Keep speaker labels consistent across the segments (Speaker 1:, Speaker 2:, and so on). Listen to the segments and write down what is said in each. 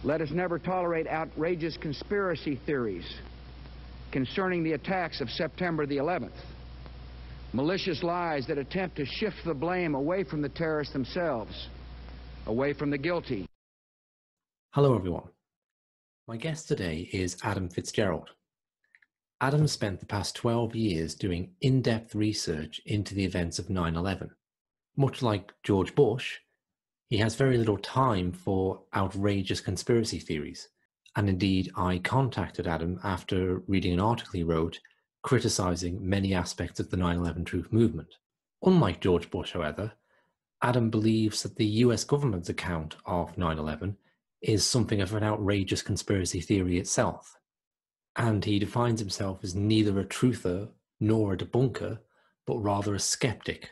Speaker 1: Let us never tolerate outrageous conspiracy theories concerning the attacks of September the 11th, malicious lies that attempt to shift the blame away from the terrorists themselves, away from the guilty.
Speaker 2: Hello everyone. My guest today is Adam Fitzgerald. Adam spent the past 12 years doing in-depth research into the events of 9/11. Much like George Bush, he has very little time for outrageous conspiracy theories. And indeed, I contacted Adam after reading an article he wrote criticizing many aspects of the 9/11 truth movement. Unlike George Bush, however, Adam believes that the US government's account of 9/11 is something of an outrageous conspiracy theory itself. And he defines himself as neither a truther nor a debunker, but rather a skeptic.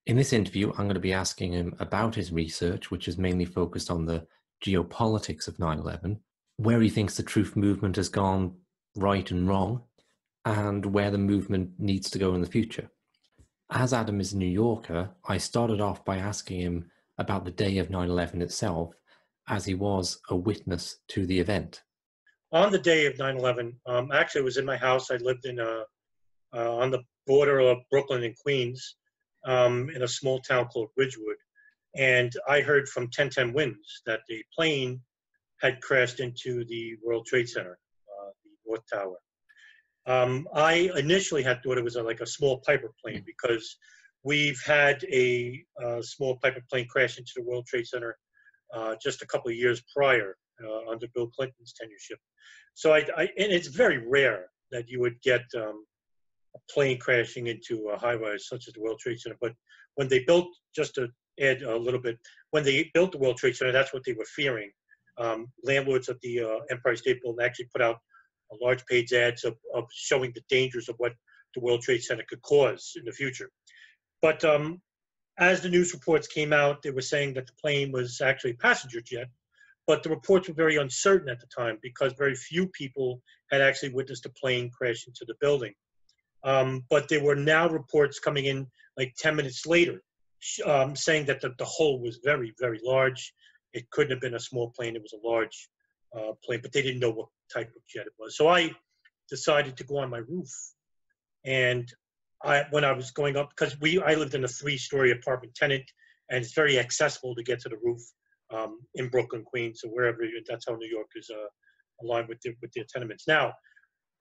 Speaker 2: In this interview, I'm going to be asking him about his research, which is mainly focused on the geopolitics of 9/11, where he thinks the truth movement has gone right and wrong, and where the movement needs to go in the future. As Adam is a New Yorker, I started off by asking him about the day of 9/11 itself, as he was a witness to the event.
Speaker 3: On the day of 9/11, actually, it was in my house. I lived in on the border of Brooklyn and Queens, in a small town called Ridgewood. And I heard from 1010 winds that the plane had crashed into the World Trade Center, the North Tower. I initially had thought it was like a small Piper plane, because we've had a small Piper plane crash into the World Trade Center just a couple of years prior, under Bill Clinton's tenureship. So and it's very rare that you would get a plane crashing into a high-rise such as the World Trade Center. But when they built, just to add a little bit, when they built the World Trade Center, that's what they were fearing. Landlords of the Empire State Building actually put out a large page ads of showing the dangers of what the World Trade Center could cause in the future. But as the news reports came out, they were saying that the plane was actually a passenger jet, but the reports were very uncertain at the time because very few people had actually witnessed a plane crash into the building. But there were now reports coming in like 10 minutes later saying that the hole was very, very large. It couldn't have been a small plane. It was a large plane, but they didn't know what type of jet it was. So I decided to go on my roof. And when I was going up, because I lived in a 3-story apartment tenant, and it's very accessible to get to the roof in Brooklyn, Queens, or wherever. That's how New York is aligned with their tenements. Now,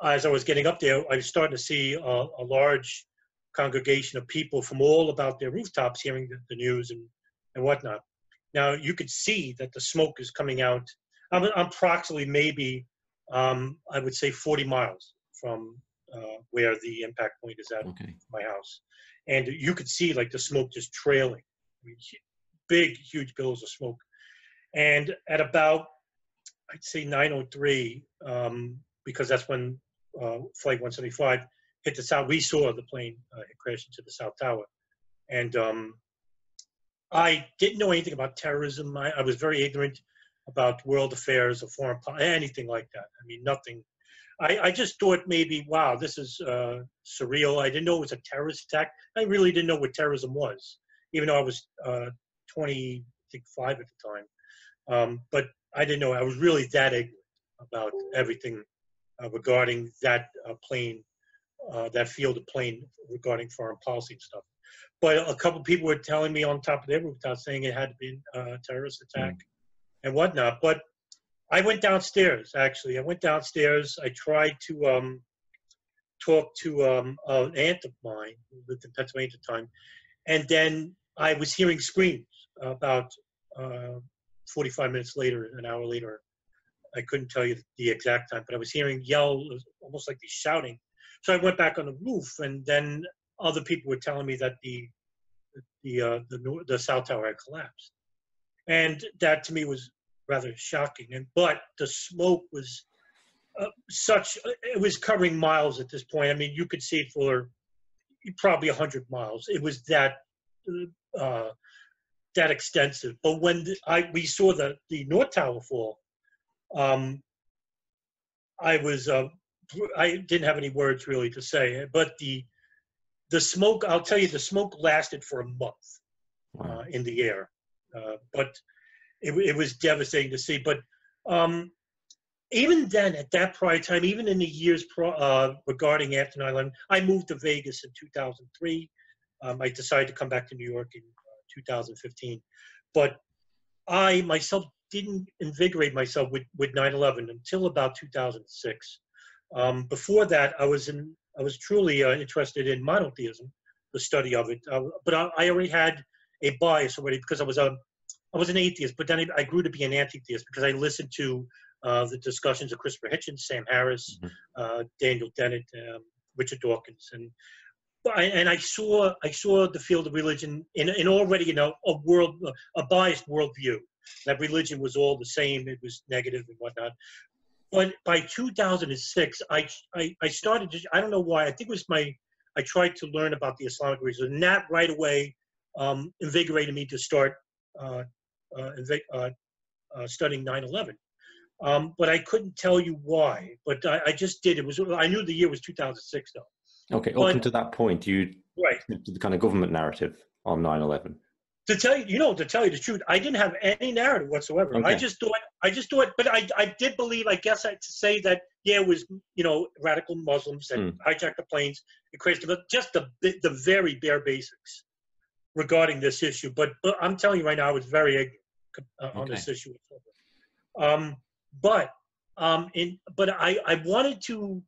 Speaker 3: as I was getting up there, I was starting to see a large congregation of people from all about their rooftops hearing the news and whatnot. Now, you could see that the smoke is coming out. I'm approximately maybe, I would say 40 miles from where the impact point is at my house. And you could see like the smoke just trailing. I mean, big, huge billows of smoke. And at about, I'd say 9:03, because that's when Flight 175 hit the south. We saw the plane crash into the South Tower. And I didn't know anything about terrorism. I was very ignorant about world affairs or foreign policy, anything like that. I mean, nothing. I just thought maybe, wow, this is surreal. I didn't know it was a terrorist attack. I really didn't know what terrorism was, even though I was 25 at the time. But I didn't know. I was really that ignorant about everything regarding that plane, that field of plane regarding foreign policy and stuff. But a couple of people were telling me on top of their rooftop saying it had been a terrorist attack and whatnot. But I went downstairs, actually. I went downstairs. I tried to talk to an aunt of mine who lived in Pennsylvania at the time. And then I was hearing screams about 45 minutes later, an hour later. I couldn't tell you the exact time, but I was hearing yells, almost like these shouting. So I went back on the roof, and then other people were telling me that the South Tower had collapsed. And that to me was rather shocking. But the smoke was it was covering miles at this point. I mean, you could see it for probably 100 miles. It was that extensive. But when we saw the North Tower fall, I didn't have any words really to say. But the smoke, I'll tell you, the smoke lasted for a month in the air. But it was devastating to see. But Even then, at that prior time, even in the years regarding after 9/11, I moved to Vegas in 2003. I decided to come back to New York in 2015. But I myself didn't invigorate myself with 9/11 until about 2006. Before that, I was truly interested in monotheism, the study of it. But I already had a bias already because I was an atheist, but then I grew to be an anti-theist because I listened to the discussions of Christopher Hitchens, Sam Harris, Daniel Dennett, Richard Dawkins, and I saw the field of religion in already a biased worldview, that religion was all the same, it was negative and whatnot. But by 2006, I started to, I don't know why, I think it was I tried to learn about the Islamic religion, and that right away invigorated me to start studying 9/11. But I couldn't tell you why, but I just did. I knew the year was 2006 though.
Speaker 2: Okay, up until that point, you accepted the kind of government narrative on 9/11.
Speaker 3: To tell you the truth, I didn't have any narrative whatsoever. Okay. I just thought, but I did believe, I guess, to say that, yeah, it was, radical Muslims that hijacked the planes and crazy, but just the very bare basics regarding this issue. But I'm telling you right now, I was very ignorant on this issue. But I wanted to,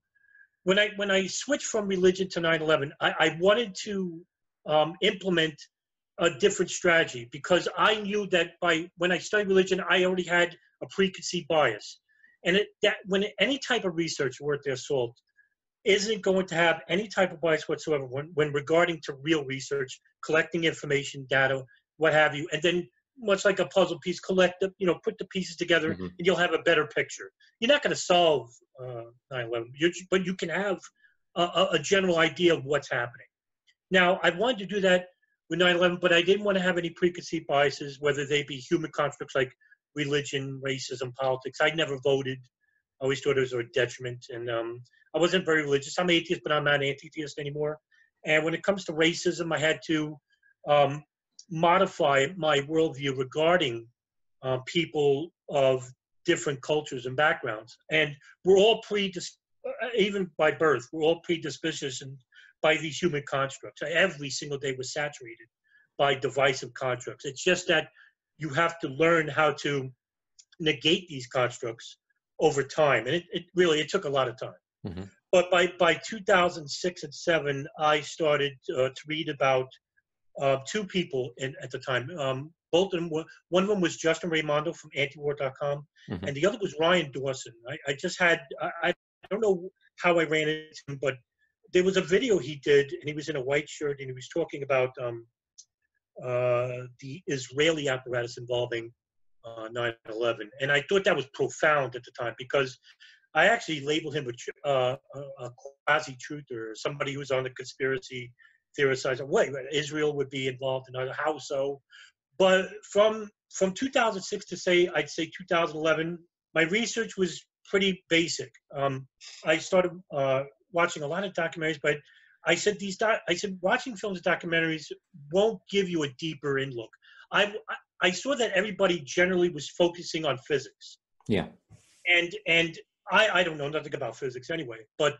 Speaker 3: when I switched from religion to 9/11, I wanted to implement a different strategy, because I knew that when I studied religion, I already had a preconceived bias, and when any type of research worth their salt isn't going to have any type of bias whatsoever when regarding to real research, collecting information, data, what have you, and then much like a puzzle piece, put the pieces together, and you'll have a better picture. You're not going to solve 9/11, but you can have a general idea of what's happening. Now, I wanted to do that with 9/11, but I didn't want to have any preconceived biases, whether they be human constructs like religion, racism, politics. I never voted. I always thought it was a detriment, and I wasn't very religious. I'm atheist, but I'm not an anti-theist anymore. And when it comes to racism, I had to modify my worldview regarding people of different cultures and backgrounds. And we're all even by birth, we're all predisposed by these human constructs. Every single day was saturated by divisive constructs. It's just that you have to learn how to negate these constructs over time. And it took a lot of time. But by 2006 and 2007, I started to read about two people at the time. Both of them one of them was Justin Raimondo from antiwar.com, and the other was Ryan Dawson. I don't know how I ran into him, but there was a video he did, and he was in a white shirt, and he was talking about the Israeli apparatus involving 9/11. And I thought that was profound at the time, because I actually labeled him a quasi-truther, somebody who's on the conspiracy theorist side. Wait, Israel would be involved in either, how so? But from 2006 to I'd say 2011, my research was pretty basic. I started watching a lot of documentaries, but I said watching films and documentaries won't give you a deeper in-look. I saw that everybody generally was focusing on physics.
Speaker 2: Yeah.
Speaker 3: And I don't know nothing about physics anyway, but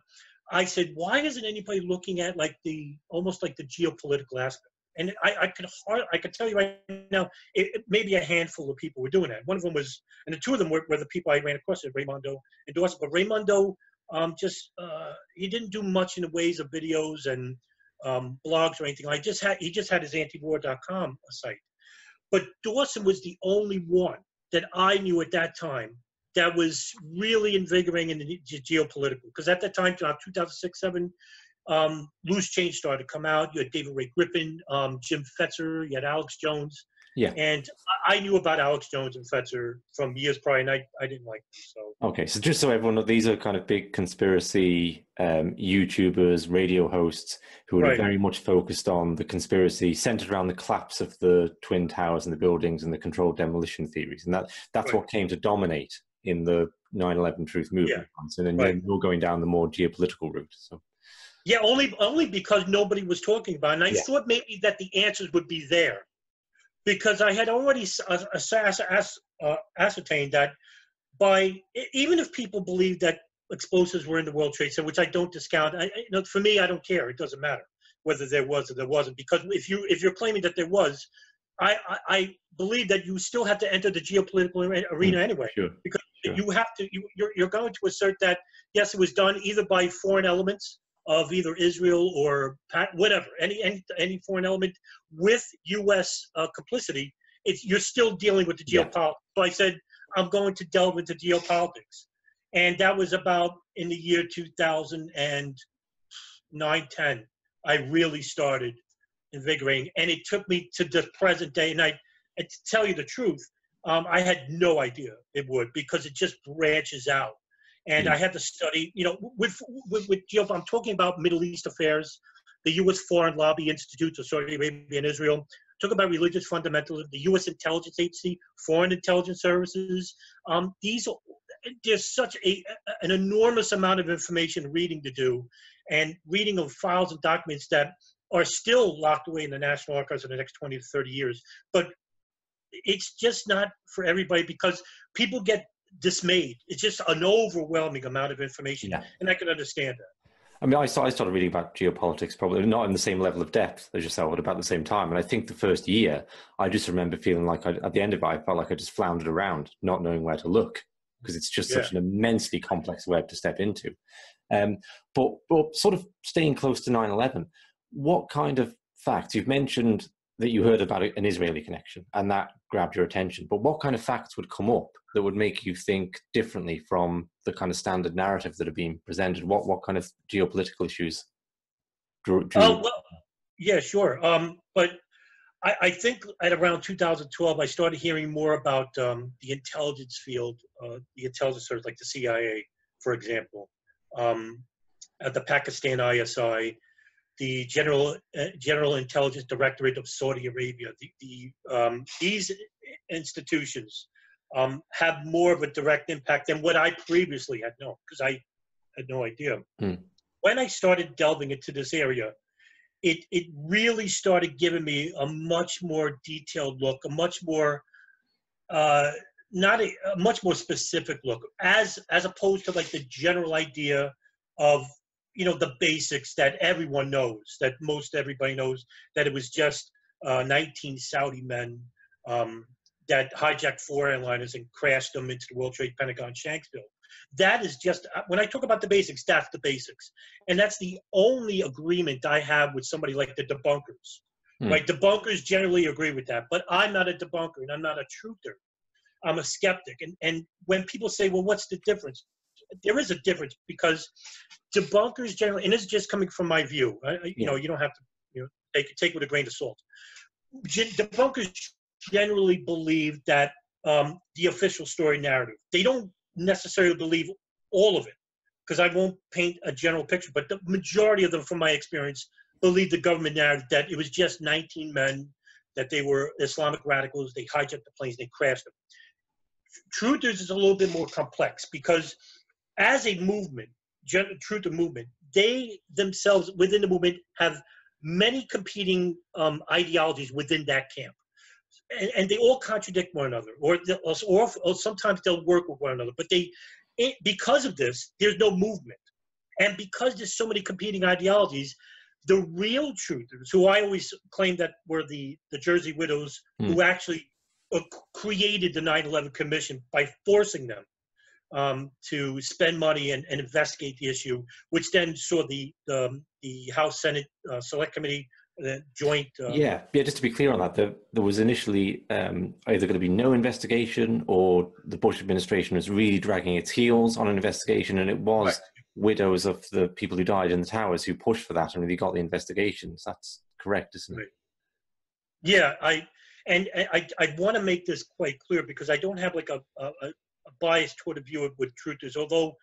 Speaker 3: I said, why isn't anybody looking at almost like the geopolitical aspect? And I could tell you right now, it maybe a handful of people were doing that. One of them was, and the two of them were the people I ran across, Raimondo and Dawson. But Raimondo he didn't do much in the ways of videos and blogs or anything. He just had his antiwar.com site. But Dawson was the only one that I knew at that time that was really invigorating in the geopolitical. Because at that time, 2006, 2007, Loose Change started to come out. You had David Ray Griffin, Jim Fetzer, you had Alex Jones. Yeah. And I knew about Alex Jones and Fetzer from years prior, and I didn't like them. So.
Speaker 2: Okay, so just so everyone knows, these are kind of big conspiracy YouTubers, radio hosts who are very much focused on the conspiracy centered around the collapse of the Twin Towers and the buildings and the controlled demolition theories. And that's what came to dominate in the 9/11 truth movement. Yeah. And then you're going down the more geopolitical route. So.
Speaker 3: Yeah, only because nobody was talking about it. And I thought maybe that the answers would be there. Because I had already ascertained that even if people believe that explosives were in the World Trade Center, which I don't discount, for me, I don't care. It doesn't matter whether there was or there wasn't, because if you're claiming that there was, I believe that you still have to enter the geopolitical arena anyway,
Speaker 2: sure.
Speaker 3: because
Speaker 2: Sure.
Speaker 3: you have to. You're going to assert that yes, it was done either by foreign elements of either Israel or whatever, any foreign element with U.S. Complicity. You're still dealing with the geopolitics. So I said I'm going to delve into geopolitics, and that was about in the year 2009, 10. I really started invigorating, and it took me to the present day. And to tell you the truth, I had no idea it would, because it just branches out. And I had to study, with I'm talking about Middle East affairs, the U.S. Foreign Lobby Institutes of Saudi Arabia and Israel. Talk about religious fundamentalism, the U.S. Intelligence Agency, Foreign Intelligence Services. There's such an enormous amount of information reading to do, and reading of files and documents that are still locked away in the National Archives for the next 20 to 30 years. But it's just not for everybody, because people get dismayed. It's just an overwhelming amount of information, and I can understand that.
Speaker 4: I mean, I started reading about geopolitics probably not in the same level of depth as yourself, but about the same time. And I think the first year, I just remember feeling like at the end of it, I felt like I just floundered around, not knowing where to look, because it's just such an immensely complex web to step into. But sort of staying close to 9/11, what kind of facts? You've mentioned that you heard about an Israeli connection, and that grabbed your attention. But what kind of facts would come up that would make you think differently from the kind of standard narrative that are being presented? What kind of geopolitical issues drew
Speaker 3: well, yeah, sure. But I think at around 2012, I started hearing more about the intelligence field, the intelligence service, like the CIA, for example, at the Pakistan ISI, the General Intelligence Directorate of Saudi Arabia. These institutions have more of a direct impact than what I previously had known, because I had no idea. When I started delving into this area, it really started giving me a much more detailed look, a much more not a much more specific look, as opposed to like the general idea of the basics that everyone knows, that most everybody knows, that it was just 19 Saudi men that hijacked 4 airliners and crashed them into the World Trade Pentagon Shanksville. That is just, when I talk about the basics, that's the basics. And that's the only agreement I have with somebody like the debunkers. Right? Debunkers generally agree with that, but I'm not a debunker and I'm not a truther. I'm a skeptic. And when people say, well, what's the difference? There is a difference, because debunkers generally, and this is just coming from my view, you don't have to take it with a grain of salt. Debunkers generally believe that the official story narrative, they don't necessarily believe all of it, because I won't paint a general picture, but the majority of them, from my experience, believe the government narrative that it was just 19 men, that they were Islamic radicals, they hijacked the planes, they crashed them. Truthers is a little bit more complex, because as a movement, truther movement, they themselves within the movement have many competing ideologies within that camp. And they all contradict one another, or sometimes they'll work with one another. But because of this, there's no movement. And because there's so many competing ideologies, the real truthers, who I always claim that were the Jersey widows, who actually created the 9/11 Commission by forcing them to spend money and investigate the issue, which then saw the House Senate Select Committee joint.
Speaker 4: Just to be clear on that, there was initially either going to be no investigation, or the Bush administration was really dragging its heels on an investigation, and it was widows of the people who died in the towers who pushed for that and really got the investigations. That's correct, isn't it?
Speaker 3: Yeah, I want to make this quite clear, because I don't have like a bias toward a view with truthers, although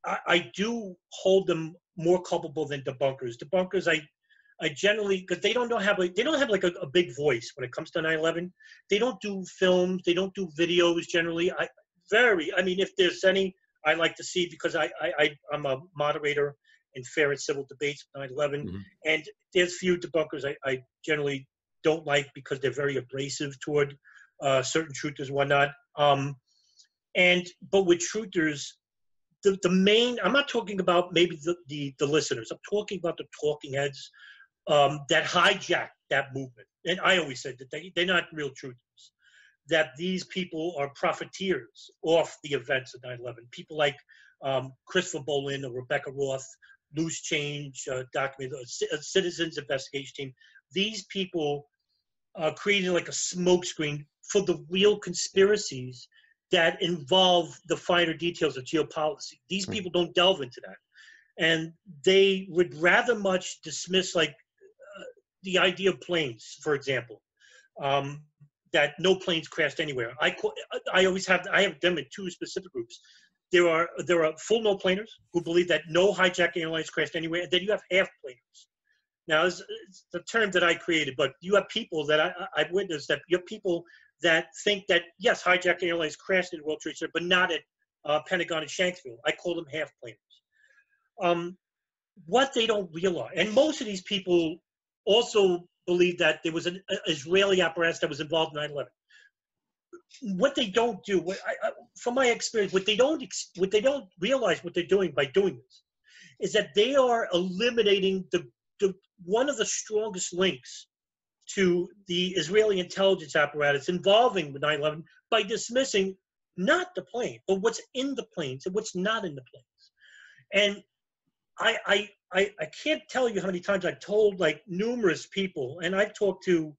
Speaker 3: I do hold them more culpable than debunkers. Debunkers, I generally, because they don't have like a big voice when it comes to 9/11. They don't do films, they don't do videos generally. If there's any, I like to see, because I'm a moderator in fair and civil debates with 9/11, and there's few debunkers I generally don't like, because they're very abrasive toward certain truthers and whatnot. But with truthers, the main, I'm not talking about maybe the listeners. I'm talking about the talking heads that hijack that movement. And I always said that they're not real truthers, that these people are profiteers off the events of 9/11. People like Christopher Bolin or Rebecca Roth, Loose Change, Citizens Investigation Team. These people created like a smokescreen for the real conspiracies that involve the finer details of geopolitics. These people don't delve into that. And they would rather much dismiss like the idea of planes, for example, that no planes crashed anywhere. I have them in two specific groups. There are full no planers who believe that no hijacked airlines crashed anywhere, and then you have half planers. Now, it's the term that I created, but you have people that I've witnessed that you have people that think that, yes, hijacked airlines crashed at World Trade Center, but not at Pentagon and Shanksville. I call them half planers. What they don't realize, and most of these people also believe that there was an Israeli apparatus that was involved in 9/11. What they don't do, from my experience, what they don't realize what they're doing by doing this is that they are eliminating one of the strongest links to the Israeli intelligence apparatus involving 9/11 by dismissing not the plane, but what's in the planes and what's not in the planes. And I can't tell you how many times I've told like numerous people, and I've talked to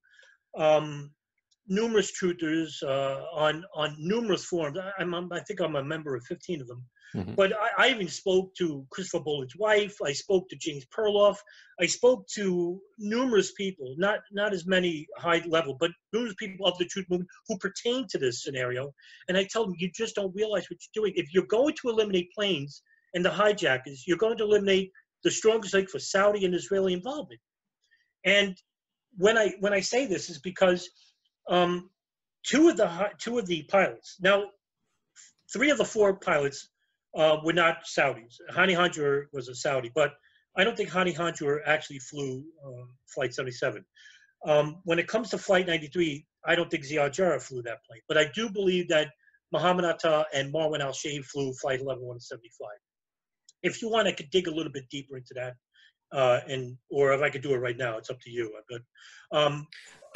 Speaker 3: numerous truthers on numerous forums. I think I'm a member of 15 of them. Mm-hmm. But I even spoke to Christopher Bolin's wife. I spoke to James Perloff. I spoke to numerous people, not as many high level, but numerous people of the truth movement who pertain to this scenario. And I tell them, you just don't realize what you're doing. If you're going to eliminate planes and the hijackers, you're going to eliminate the strongest link for Saudi and Israeli involvement. And when I say this is because two of the pilots, now 3 of the 4 pilots were not Saudis. Hani Hanjour was a Saudi, but I don't think Hani Hanjour actually flew Flight 77. When it comes to Flight 93, I don't think Ziad Jarrah flew that plane. But I do believe that Mohammed Atta and Marwan al-Shahid flew Flight 11-175. If you want, I could dig a little bit deeper into that, or if I could do it right now, it's up to you.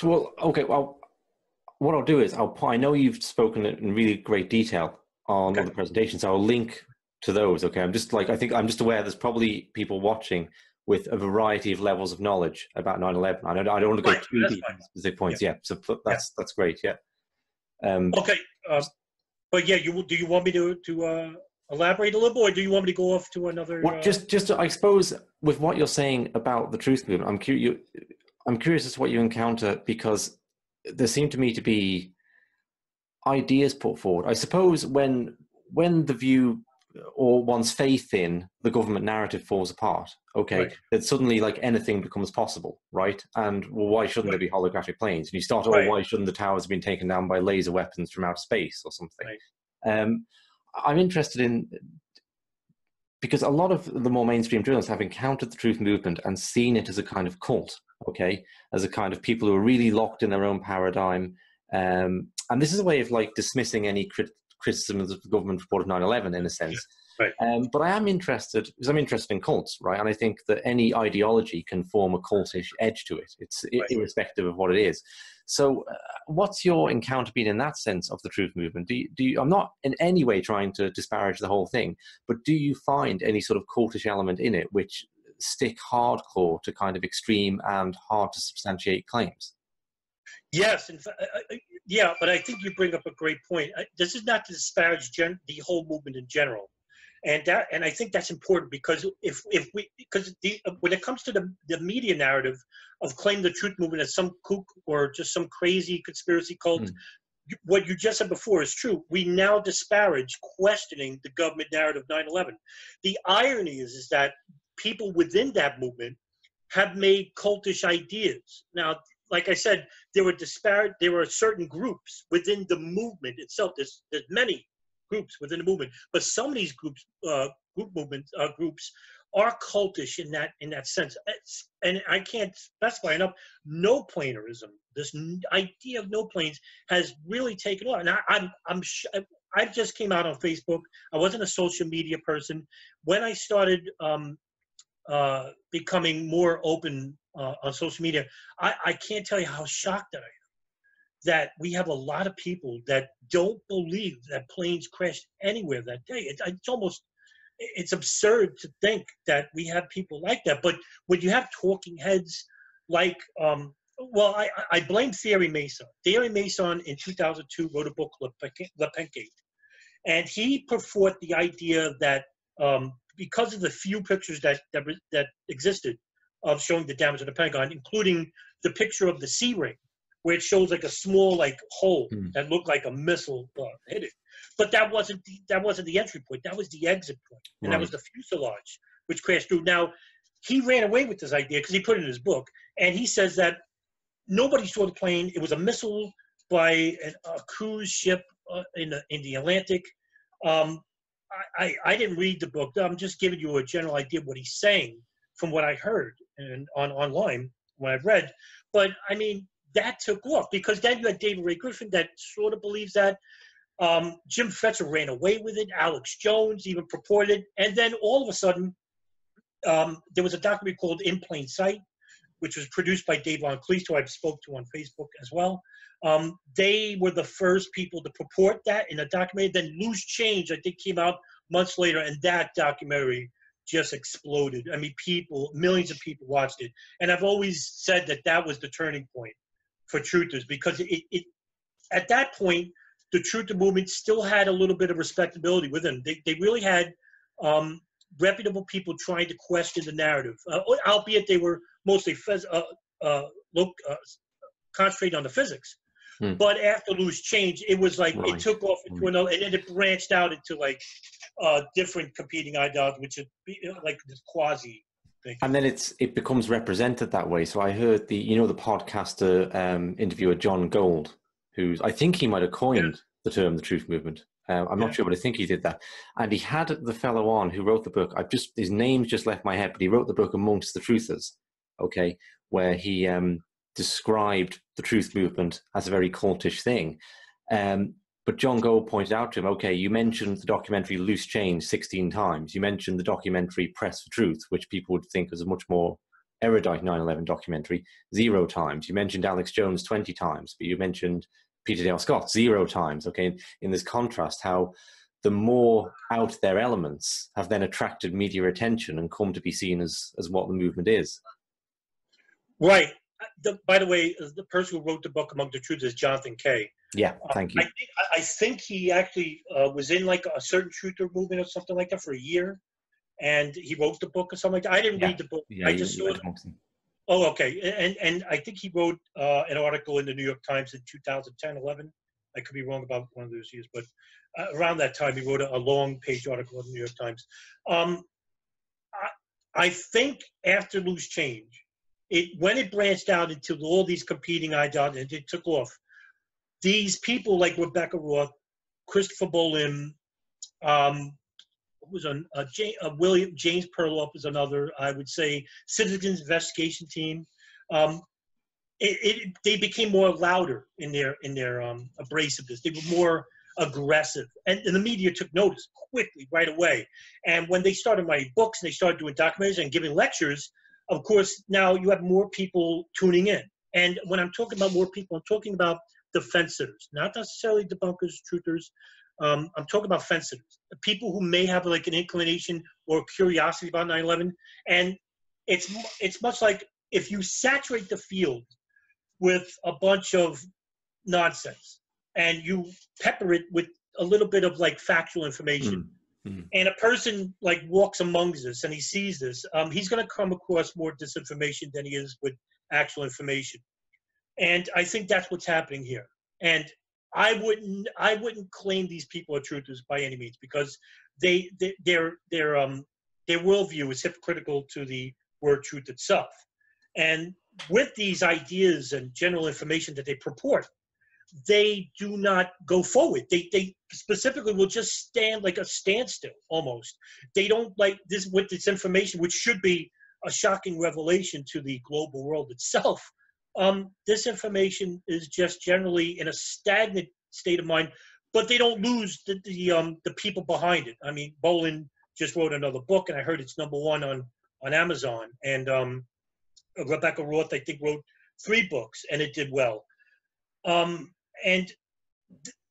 Speaker 4: Well, okay. Well, what I'll do is I know you've spoken in really great detail on the presentations. So I'll link to those. Okay, I think I'm just aware there's probably people watching with a variety of levels of knowledge about 9/11. I don't want to go too deep into specific points. Yeah. So that's great. Yeah.
Speaker 3: Okay. But yeah, do you want me to elaborate a little bit, or do you want me to go off to another?
Speaker 4: Well, just I suppose with what you're saying about the truth movement, I'm curious as to what you encounter, because there seem to me to be ideas put forward. I suppose when the view or one's faith in the government narrative falls apart, then suddenly like anything becomes possible, right? And well, why shouldn't there be holographic planes? And you start, why shouldn't the towers have been taken down by laser weapons from outer space or something? Right. I'm interested in, because a lot of the more mainstream journalists have encountered the truth movement and seen it as a kind of cult, as a kind of people who are really locked in their own paradigm. And this is a way of like dismissing any criticism of the government report of 9/11 in a sense. Right. But I am interested, because I'm interested in cults, right? And I think that any ideology can form a cultish edge to it. It's irrespective of what it is. So what's your encounter been in that sense of the truth movement? Do you, I'm not in any way trying to disparage the whole thing, but do you find any sort of cultish element in it which stick hardcore to kind of extreme and hard to substantiate claims?
Speaker 3: Yes, in fact, yeah, but I think you bring up a great point. This is not to disparage the whole movement in general, and I think that's important, because when it comes to the media narrative of claiming the truth movement as some kook or just some crazy conspiracy cult, what you just said before is true. We now disparage questioning the government narrative of 9/11. The irony is that people within that movement have made cultish ideas. Now, like I said, there were certain groups within the movement itself. There's many groups within the movement, but some of these groups are cultish in that sense. And I can't specify enough. No planerism, this idea of no planes, has really taken off. And I just came out on Facebook. I wasn't a social media person. When I started becoming more open on social media, I can't tell you how shocked that I am that we have a lot of people that don't believe that planes crashed anywhere that day. It's almost, it's absurd to think that we have people like that. But when you have talking heads like, well, I blame Thierry Mason. Thierry Mason in 2002 wrote a book, Le Penkate. And he put forth the idea that because of the few pictures that existed of showing the damage of the Pentagon, including the picture of the C ring, where it shows like a small like hole that looked like a missile hit it. But that wasn't the entry point. That was the exit point, and that was the fuselage which crashed through. Now, he ran away with this idea because he put it in his book, and he says that nobody saw the plane. It was a missile by a cruise ship in the Atlantic. I didn't read the book. I'm just giving you a general idea of what he's saying from what I heard and online when I read. But I mean, that took off because then you had David Ray Griffin that sort of believes that. Jim Fetzer ran away with it. Alex Jones even purported. And then all of a sudden, there was a documentary called In Plain Sight, which was produced by Dave Von Cleese, who I spoke to on Facebook as well. They were the first people to purport that in a documentary. Then Loose Change, I think, came out months later, and that documentary just exploded. I mean, millions of people watched it. And I've always said that that was the turning point for truthers, because it at that point, the truther movement still had a little bit of respectability with them. They really had reputable people trying to question the narrative, albeit they were mostly concentrated on the physics. But after Loose Change, it was like it took off into another, and then it branched out into like different competing ideologies, which is like this quasi thing. And then
Speaker 4: it becomes represented that way. So I heard the podcaster interviewer John Gold, who's, I think he might have coined the term the truth movement. I'm not sure, but I think he did that. And he had the fellow on who wrote the book. His name's just left my head, but he wrote the book Amongst the Truthers, okay, where he described the truth movement as a very cultish thing. But John Gold pointed out to him, okay, you mentioned the documentary Loose Change 16 times. You mentioned the documentary Press for Truth, which people would think was a much more erudite 9/11 documentary, 0 times. You mentioned Alex Jones 20 times, but you mentioned Peter Dale Scott 0 times, okay? In this contrast, how the more out there elements have then attracted media attention and come to be seen as what the movement is.
Speaker 3: Right. By the way, the person who wrote the book Among the Truths is Jonathan Kay.
Speaker 4: Yeah, thank you.
Speaker 3: I think he actually was in like a certain truther movement or something like that for a year, and he wrote the book or something like that. I didn't read the book.
Speaker 4: Yeah,
Speaker 3: I just saw it. Oh, okay. And I think he wrote an article in the New York Times in 2010, 11. I could be wrong about one of those years, but around that time he wrote a long page article in the New York Times. I think after Loose Change, when it branched out into all these competing ideologies, and it took off, these people like Rebecca Roth, Christopher Bolim, was James Perloff is another, I would say, citizens investigation team. They became more louder in their abrasiveness. They were more aggressive, and the media took notice quickly right away. And when they started writing books and they started doing documentaries and giving lectures, of course, now you have more people tuning in. And when I'm talking about more people, I'm talking about the fence sitters, not necessarily debunkers, truthers. I'm talking about fence sitters, people who may have like an inclination or curiosity about 9/11. And it's much like if you saturate the field with a bunch of nonsense and you pepper it with a little bit of like factual information, and a person like walks amongst us and he sees this, he's going to come across more disinformation than he is with actual information. And I think that's what's happening here. And I wouldn't claim these people are truthers by any means, because their worldview is hypocritical to the word truth itself. And with these ideas and general information that they purport, they do not go forward. They specifically will just stand like a standstill almost. They don't like this with this information, which should be a shocking revelation to the global world itself. This information is just generally in a stagnant state of mind, but they don't lose the people behind it. I mean, Bolin just wrote another book, and I heard it's #1 on Amazon. And Rebecca Roth, I think, wrote 3 books, and it did well. And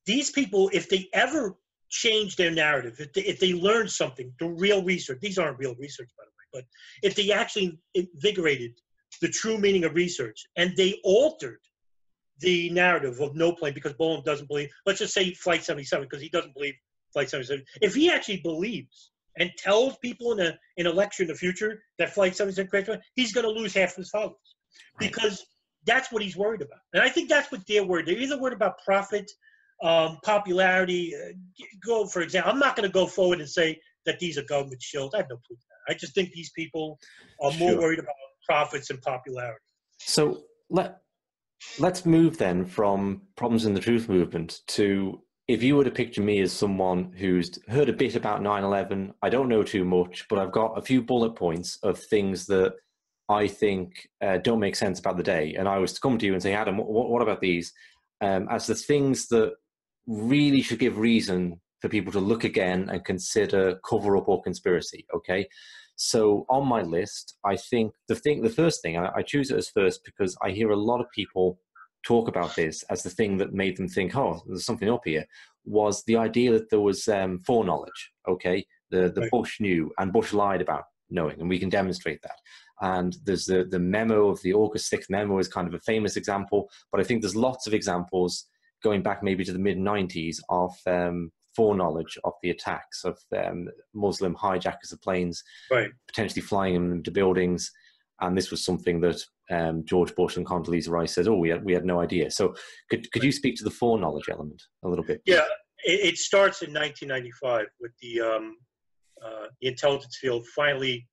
Speaker 3: these people, if they ever change their narrative, if they learn something, the real research, these aren't real research, by the way, but if they actually invigorated the true meaning of research and they altered the narrative of no plane, because Bolin doesn't believe, let's just say Flight 77, because he doesn't believe Flight 77. If he actually believes and tells people in a lecture in the future that Flight 77 crashed, he's going to lose half of his followers, because that's what he's worried about. And I think that's what they're worried. They're either worried about profit, popularity. Go, for example, I'm not going to go forward and say that these are government shills. I have no proof of that. I just think these people are more worried about profits and popularity.
Speaker 4: So let's move then from problems in the truth movement to, if you were to picture me as someone who's heard a bit about 9/11, I don't know too much, but I've got a few bullet points of things that I think don't make sense about the day. And I was to come to you and say, Adam, what about these? As the things that really should give reason for people to look again and consider cover-up or conspiracy, okay? So on my list, I think the first thing, I choose it as first because I hear a lot of people talk about this as the thing that made them think, oh, there's something up here, was the idea that there was foreknowledge, okay? The Bush knew and Bush lied about knowing, and we can demonstrate that. And there's the memo of the August 6th memo is kind of a famous example, but I think there's lots of examples going back maybe to the mid-90s of foreknowledge of the attacks of Muslim hijackers of planes, potentially flying them into buildings. And this was something that George Bush and Condoleezza Rice said, oh, we had no idea. So could you speak to the foreknowledge element a little bit?
Speaker 3: Yeah, it starts in 1995 with the intelligence field finally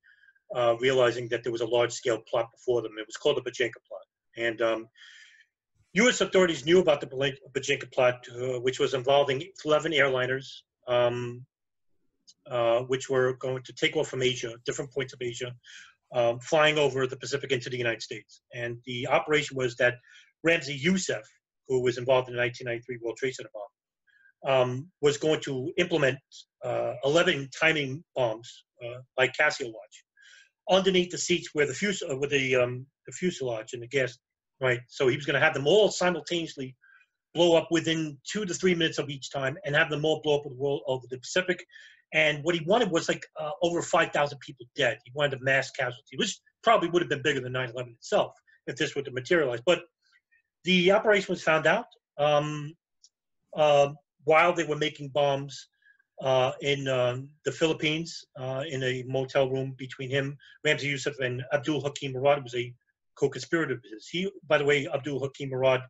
Speaker 3: realizing that there was a large-scale plot before them. It was called the Bujinkan Plot. And U.S. authorities knew about the Bujinkan Plot, which was involving 11 airliners, which were going to take off from Asia, different points of Asia, flying over the Pacific into the United States. And the operation was that Ramzi Youssef, who was involved in the 1993 World Trade Center bomb, was going to implement 11 timing bombs, like Casio watch, underneath the seats where the fuselage and the gas, right? So he was going to have them all simultaneously blow up within 2 to 3 minutes of each time, and have them all blow up over the Pacific. And what he wanted was like over 5,000 people dead. He wanted a mass casualty, which probably would have been bigger than 9/11 itself if this were to materialize. But the operation was found out while they were making bombs in the Philippines, in a motel room between him, Ramzi Youssef, and Abdul Hakim Murad, who was a co-conspirator of his. He, by the way, Abdul Hakim Murad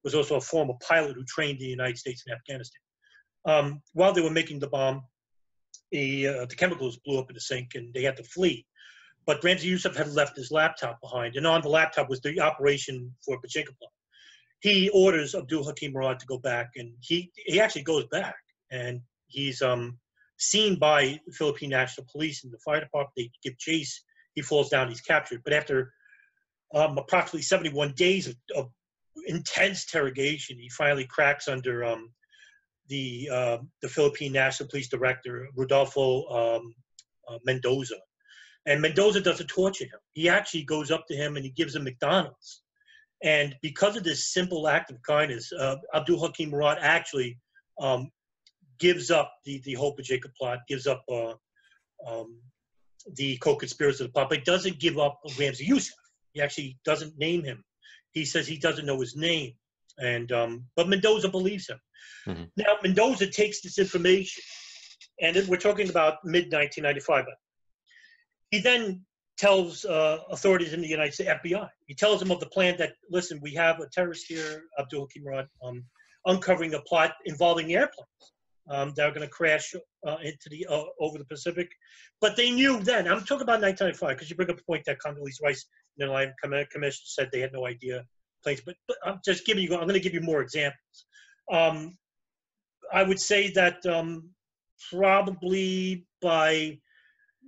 Speaker 3: was also a former pilot who trained in the United States and Afghanistan. While they were making the bomb, the chemicals blew up in the sink and they had to flee. But Ramzi Youssef had left his laptop behind, and on the laptop was the operation for Bujinkan Plot. He orders Abdul Hakim Murad to go back, and he actually goes back, and he's seen by the Philippine National Police and the fire department. They give chase. He falls down. He's captured. But after approximately 71 days of intense interrogation, he finally cracks under the Philippine National Police Director, Rodolfo Mendoza. And Mendoza doesn't torture him. He actually goes up to him and he gives him McDonald's. And because of this simple act of kindness, Abdul Hakim Murad actually gives up the whole Bujinkan Plot, gives up the co-conspirators of the plot, but doesn't give up Ramzi Youssef. He actually doesn't name him. He says he doesn't know his name. And but Mendoza believes him. Mm-hmm. Now, Mendoza takes this information, and we're talking about mid-1995. He then tells authorities in the United States, FBI, he tells them of the plan that, listen, we have a terrorist here, Abdul Hakim Murad, uncovering a plot involving airplanes that are going to crash into the over the Pacific. But they knew then, I'm talking about 1995, because you bring up a point that Condoleezza Rice and the Laden Commission said they had no idea planes, but I'm just giving you, I'm going to give you more examples. I would say that probably by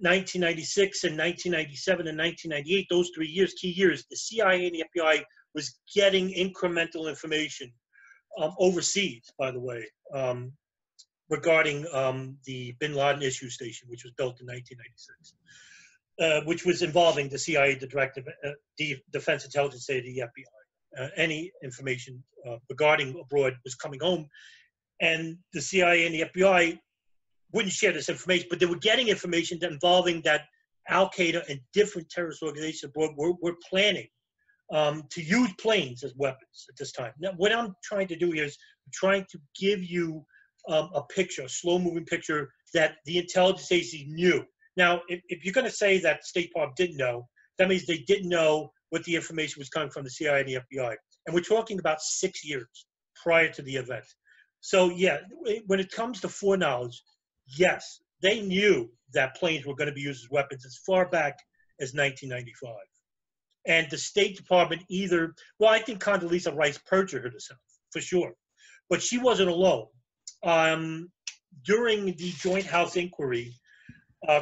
Speaker 3: 1996 and 1997 and 1998, those 3 years, key years, the CIA and the FBI was getting incremental information overseas, by the way, regarding the Bin Laden issue station, which was built in 1996, which was involving the CIA, the Defense Intelligence Agency, the FBI. Any information regarding abroad was coming home, and the CIA and the FBI wouldn't share this information, but they were getting information that involving that Al-Qaeda and different terrorist organizations abroad were planning to use planes as weapons at this time. Now, what I'm trying to do here is I'm trying to give you a picture, a slow-moving picture that the intelligence agency knew. Now, if you're going to say that the State Department didn't know, that means they didn't know what the information was coming from the CIA and the FBI. And we're talking about 6 years prior to the event. So, yeah, when it comes to foreknowledge, yes, they knew that planes were going to be used as weapons as far back as 1995. And the State Department well, I think Condoleezza Rice perjured herself, for sure. But she wasn't alone. During the Joint House inquiry,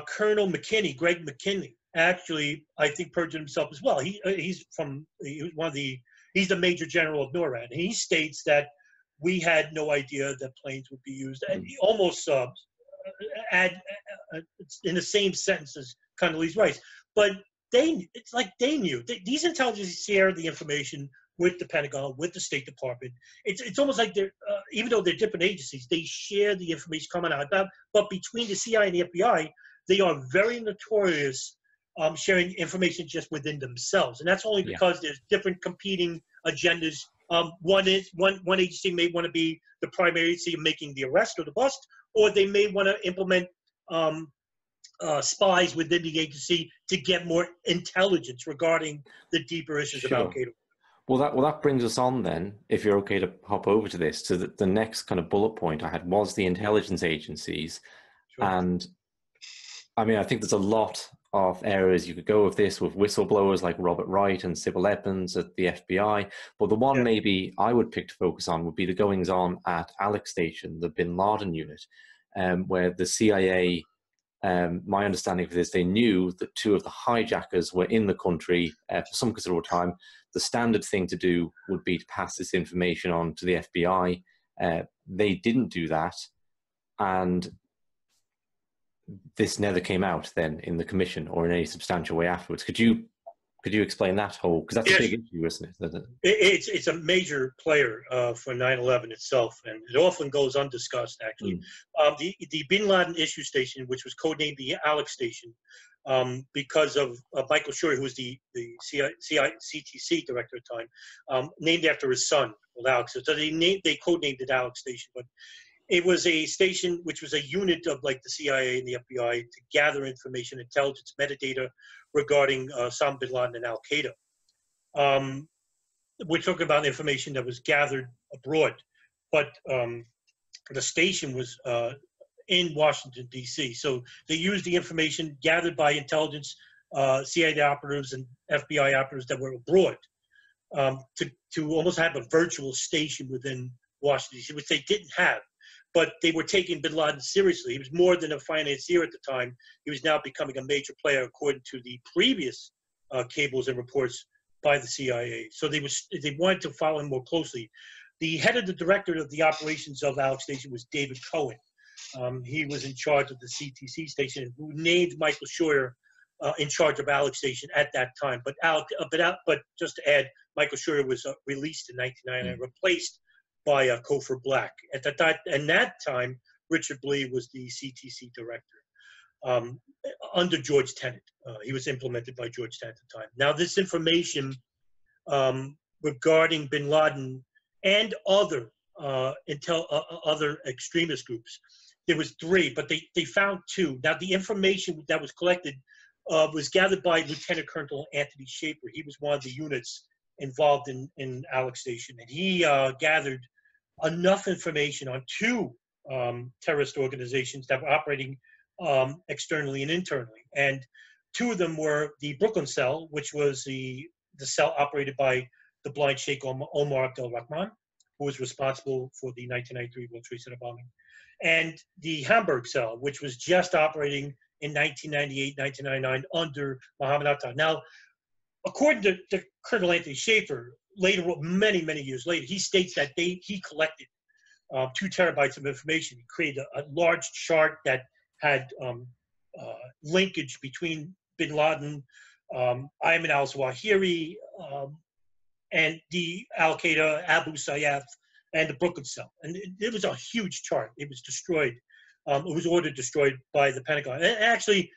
Speaker 3: Colonel McKinney, Greg McKinney, actually, I think perjured himself as well. He's the Major General of NORAD, and he states that we had no idea that planes would be used, and almost in the same sentence as Condoleezza Rice. But it's like they knew. These intelligence share the information with the Pentagon, with the State Department. It's almost like they're, even though they're different agencies, they share the information coming out. But between the CIA and the FBI, they are very notorious sharing information just within themselves, and that's only because there's different competing agendas. One agency may want to be the primary agency making the arrest or the bust, or they may want to implement spies within the agency to get more intelligence regarding the deeper issues of Al-Qaeda.
Speaker 4: Well, that brings us on then, if you're okay to hop over to this, to the next kind of bullet point I had was the intelligence agencies. Sure. And I mean, I think there's a lot of areas you could go with this, with whistleblowers like Robert Wright and Sybil Evans at the FBI. But the one maybe I would pick to focus on would be the goings on at Alex Station, the Bin Laden unit, where the CIA, my understanding of this, they knew that 2 of the hijackers were in the country for some considerable time. The standard thing to do would be to pass this information on to the FBI. They didn't do that, and this never came out then in the commission or in any substantial way afterwards. Could you explain that whole, because that's a big issue, isn't it?
Speaker 3: It's a major player for 9/11 itself, and it often goes undiscussed, actually. The Bin Laden issue station, which was codenamed the Alex Station, because of Michael Shurey, who was the CTC director at the time, named after his son, Alex. So they codenamed it Alex Station, but it was a station which was a unit of like the CIA and the FBI to gather information, intelligence, metadata regarding Osama bin Laden and Al-Qaeda. We're talking about information that was gathered abroad, but the station was in Washington, D.C. So they used the information gathered by intelligence, CIA operatives and FBI operatives that were abroad to almost have a virtual station within Washington, D.C., which they didn't have. But they were taking bin Laden seriously. He was more than a financier at the time. He was now becoming a major player, according to the previous cables and reports by the CIA. So they wanted to follow him more closely. The head of the director of the operations of Alex Station was David Cohen. He was in charge of the CTC station, who named Michael Scheuer in charge of Alex Station at that time. But just to add, Michael Scheuer was released in 1999, replaced by Cofer Black. At that time, Richard Blee was the CTC director under George Tenet. He was implemented by George Tenet at the time. Now, this information regarding bin Laden and other other extremist groups, there was 3, but they found 2. Now, the information that was collected was gathered by Lieutenant Colonel Anthony Schaefer. He was one of the units involved in Alex Station, and he gathered enough information on 2 terrorist organizations that were operating externally and internally. And 2 of them were the Brooklyn cell, which was the cell operated by the blind Sheikh Omar Abdel Rahman, who was responsible for the 1993 World Trade Center bombing, and the Hamburg cell, which was just operating in 1998, 1999 under Mohammed Atta. Now, according to Colonel Anthony Schaefer, later, many years later, he states that he collected 2 terabytes of information. He created a large chart that had linkage between bin Laden, Ayman al-Zawahiri, and the Al-Qaeda, Abu Sayyaf, and the Brooklyn cell. And it was a huge chart. It was destroyed. It was ordered destroyed by the Pentagon. And actually,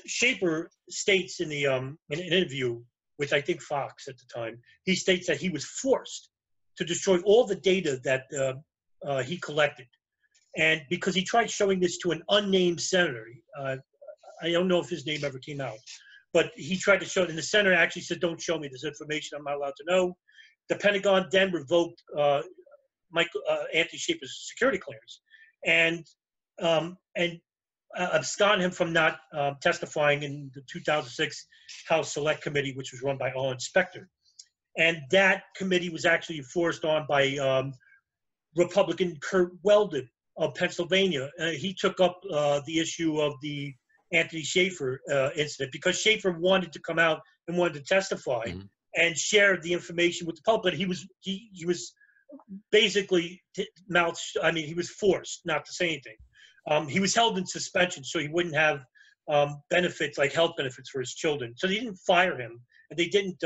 Speaker 3: Schaefer states in an interview with, I think, Fox at the time, he states that he was forced to destroy all the data that he collected. And because he tried showing this to an unnamed senator, I don't know if his name ever came out, but he tried to show it, and the senator actually said, "Don't show me this information. I'm not allowed to know." The Pentagon then revoked Anthony Schaefer's security clearance and absconded him from not testifying in the 2006 House Select Committee, which was run by All Inspector. And that committee was actually forced on by Republican Kurt Weldon of Pennsylvania. He took up the issue of the Anthony Schaefer incident because Schaefer wanted to come out and wanted to testify and share the information with the public. But he was basically he was forced not to say anything. He was held in suspension so he wouldn't have benefits like health benefits for his children. So they didn't fire him and they didn't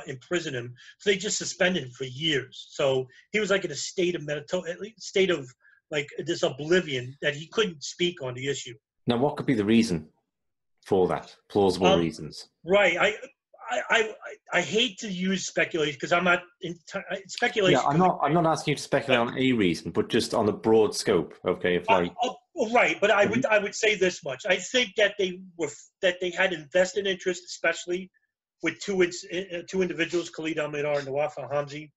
Speaker 3: imprison him. So they just suspended him for years. So he was like in a state of like this oblivion that he couldn't speak on the issue.
Speaker 4: Now, what could be the reason for that? Plausible reasons.
Speaker 3: Right. I hate to use speculation because I'm not in speculation.
Speaker 4: Yeah, I'm not asking you to speculate on a reason, but just on the broad scope. Okay, if like
Speaker 3: right, but I would say this much. I think that they had invested interest, especially with two individuals, Khalid Amador and Nawaf al-Hamzi,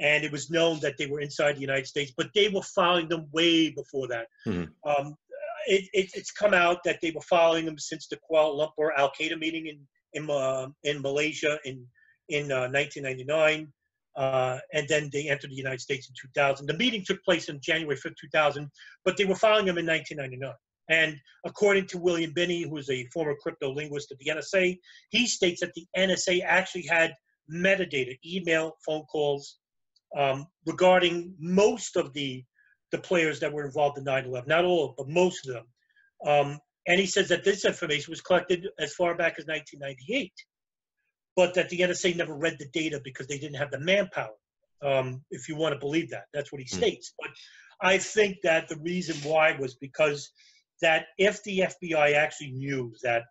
Speaker 3: and it was known that they were inside the United States, but they were following them way before that. It's come out that they were following them since the Kuala Lumpur Al-Qaeda meeting in Malaysia in 1999, and then they entered the United States in 2000. The meeting took place on January 5th, 2000, but they were following them in 1999. And according to William Binney, who is a former crypto linguist at the NSA, he states that the NSA actually had metadata, email, phone calls, regarding most of the players that were involved in 9/11. Not all, but most of them. And he says that this information was collected as far back as 1998, but that the NSA never read the data because they didn't have the manpower, if you want to believe that. That's what he states. But I think that the reason why was because that if the FBI actually knew that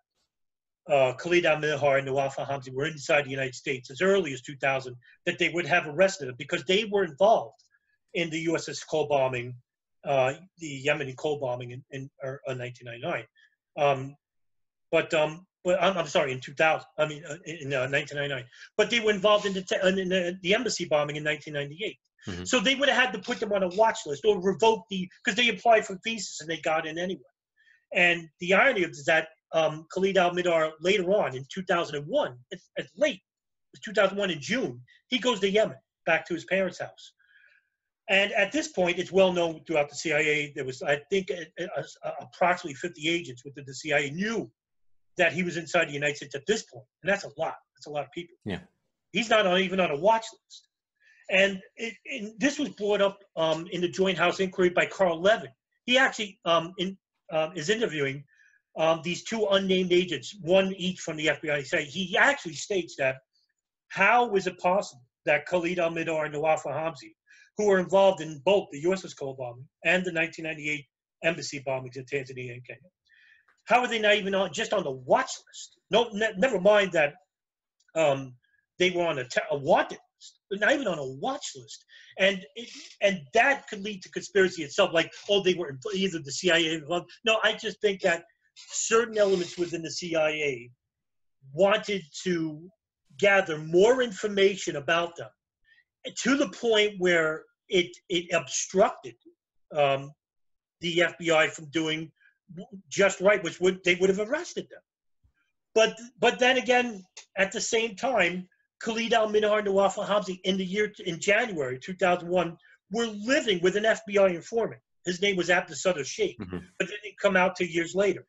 Speaker 3: Khalid Amador and Nawaf al-Hamzi were inside the United States as early as 2000, that they would have arrested them because they were involved in the USS Cole bombing, the Yemeni Cole bombing in 1999. But I'm sorry, in 2000. I mean, in 1999. But they were involved in the embassy bombing in 1998. So they would have had to put them on a watch list or revoke because they applied for visas and they got in anyway. And the irony of it is that Khalid Amador later on in 2001, it's late, it was 2001 in June, he goes to Yemen, back to his parents' house. And at this point, it's well known throughout the CIA, there was, I think, approximately 50 agents within the CIA knew that he was inside the United States at this point. And that's a lot. That's a lot of people.
Speaker 4: Yeah. He's
Speaker 3: not even on a watch list. And this was brought up in the Joint House Inquiry by Carl Levin. He actually is interviewing these two unnamed agents, one each from the FBI. He actually states that how is it possible that Khalid Amador and Nawaf al-Hamzi, who were involved in both the USS Cole bombing and the 1998 embassy bombings in Tanzania and Kenya, how are they not even just on the watch list? No, never mind that they were on a wanted list, but not even on a watch list. And that could lead to conspiracy itself, like, oh, they were either the CIA involved. No, I just think that certain elements within the CIA wanted to gather more information about them to the point where it obstructed the FBI from doing just right, which they would have arrested them. But then again, at the same time, Khalid Amador and Nawaf al-Hamzi in January 2001 were living with an FBI informant. His name was Abdussatter Sheikh, but it didn't come out 2 years later.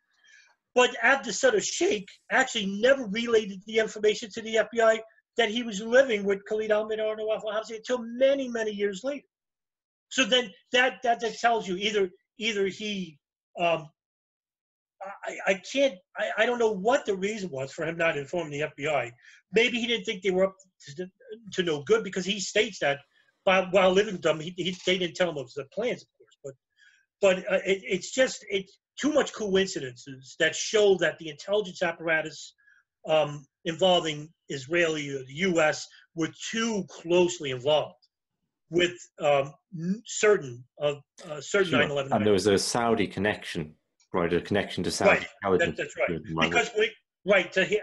Speaker 3: But Abdussatter Sheikh actually never relayed the information to the FBI. that he was living with Khalid Amador and Nawaf al-Hamsi until many, many years later. So then that tells you either he, I don't know what the reason was for him not informing the FBI. Maybe he didn't think they were up to no good, because he states that while living with them, they didn't tell him of the plans, of course. But it's too much coincidences that show that the intelligence apparatus involving Israeli or the U.S. were too closely involved with certain
Speaker 4: Sure.
Speaker 3: 9/11.
Speaker 4: And there was a Saudi connection, right? A connection to Saudi intelligence.
Speaker 3: That's right. Because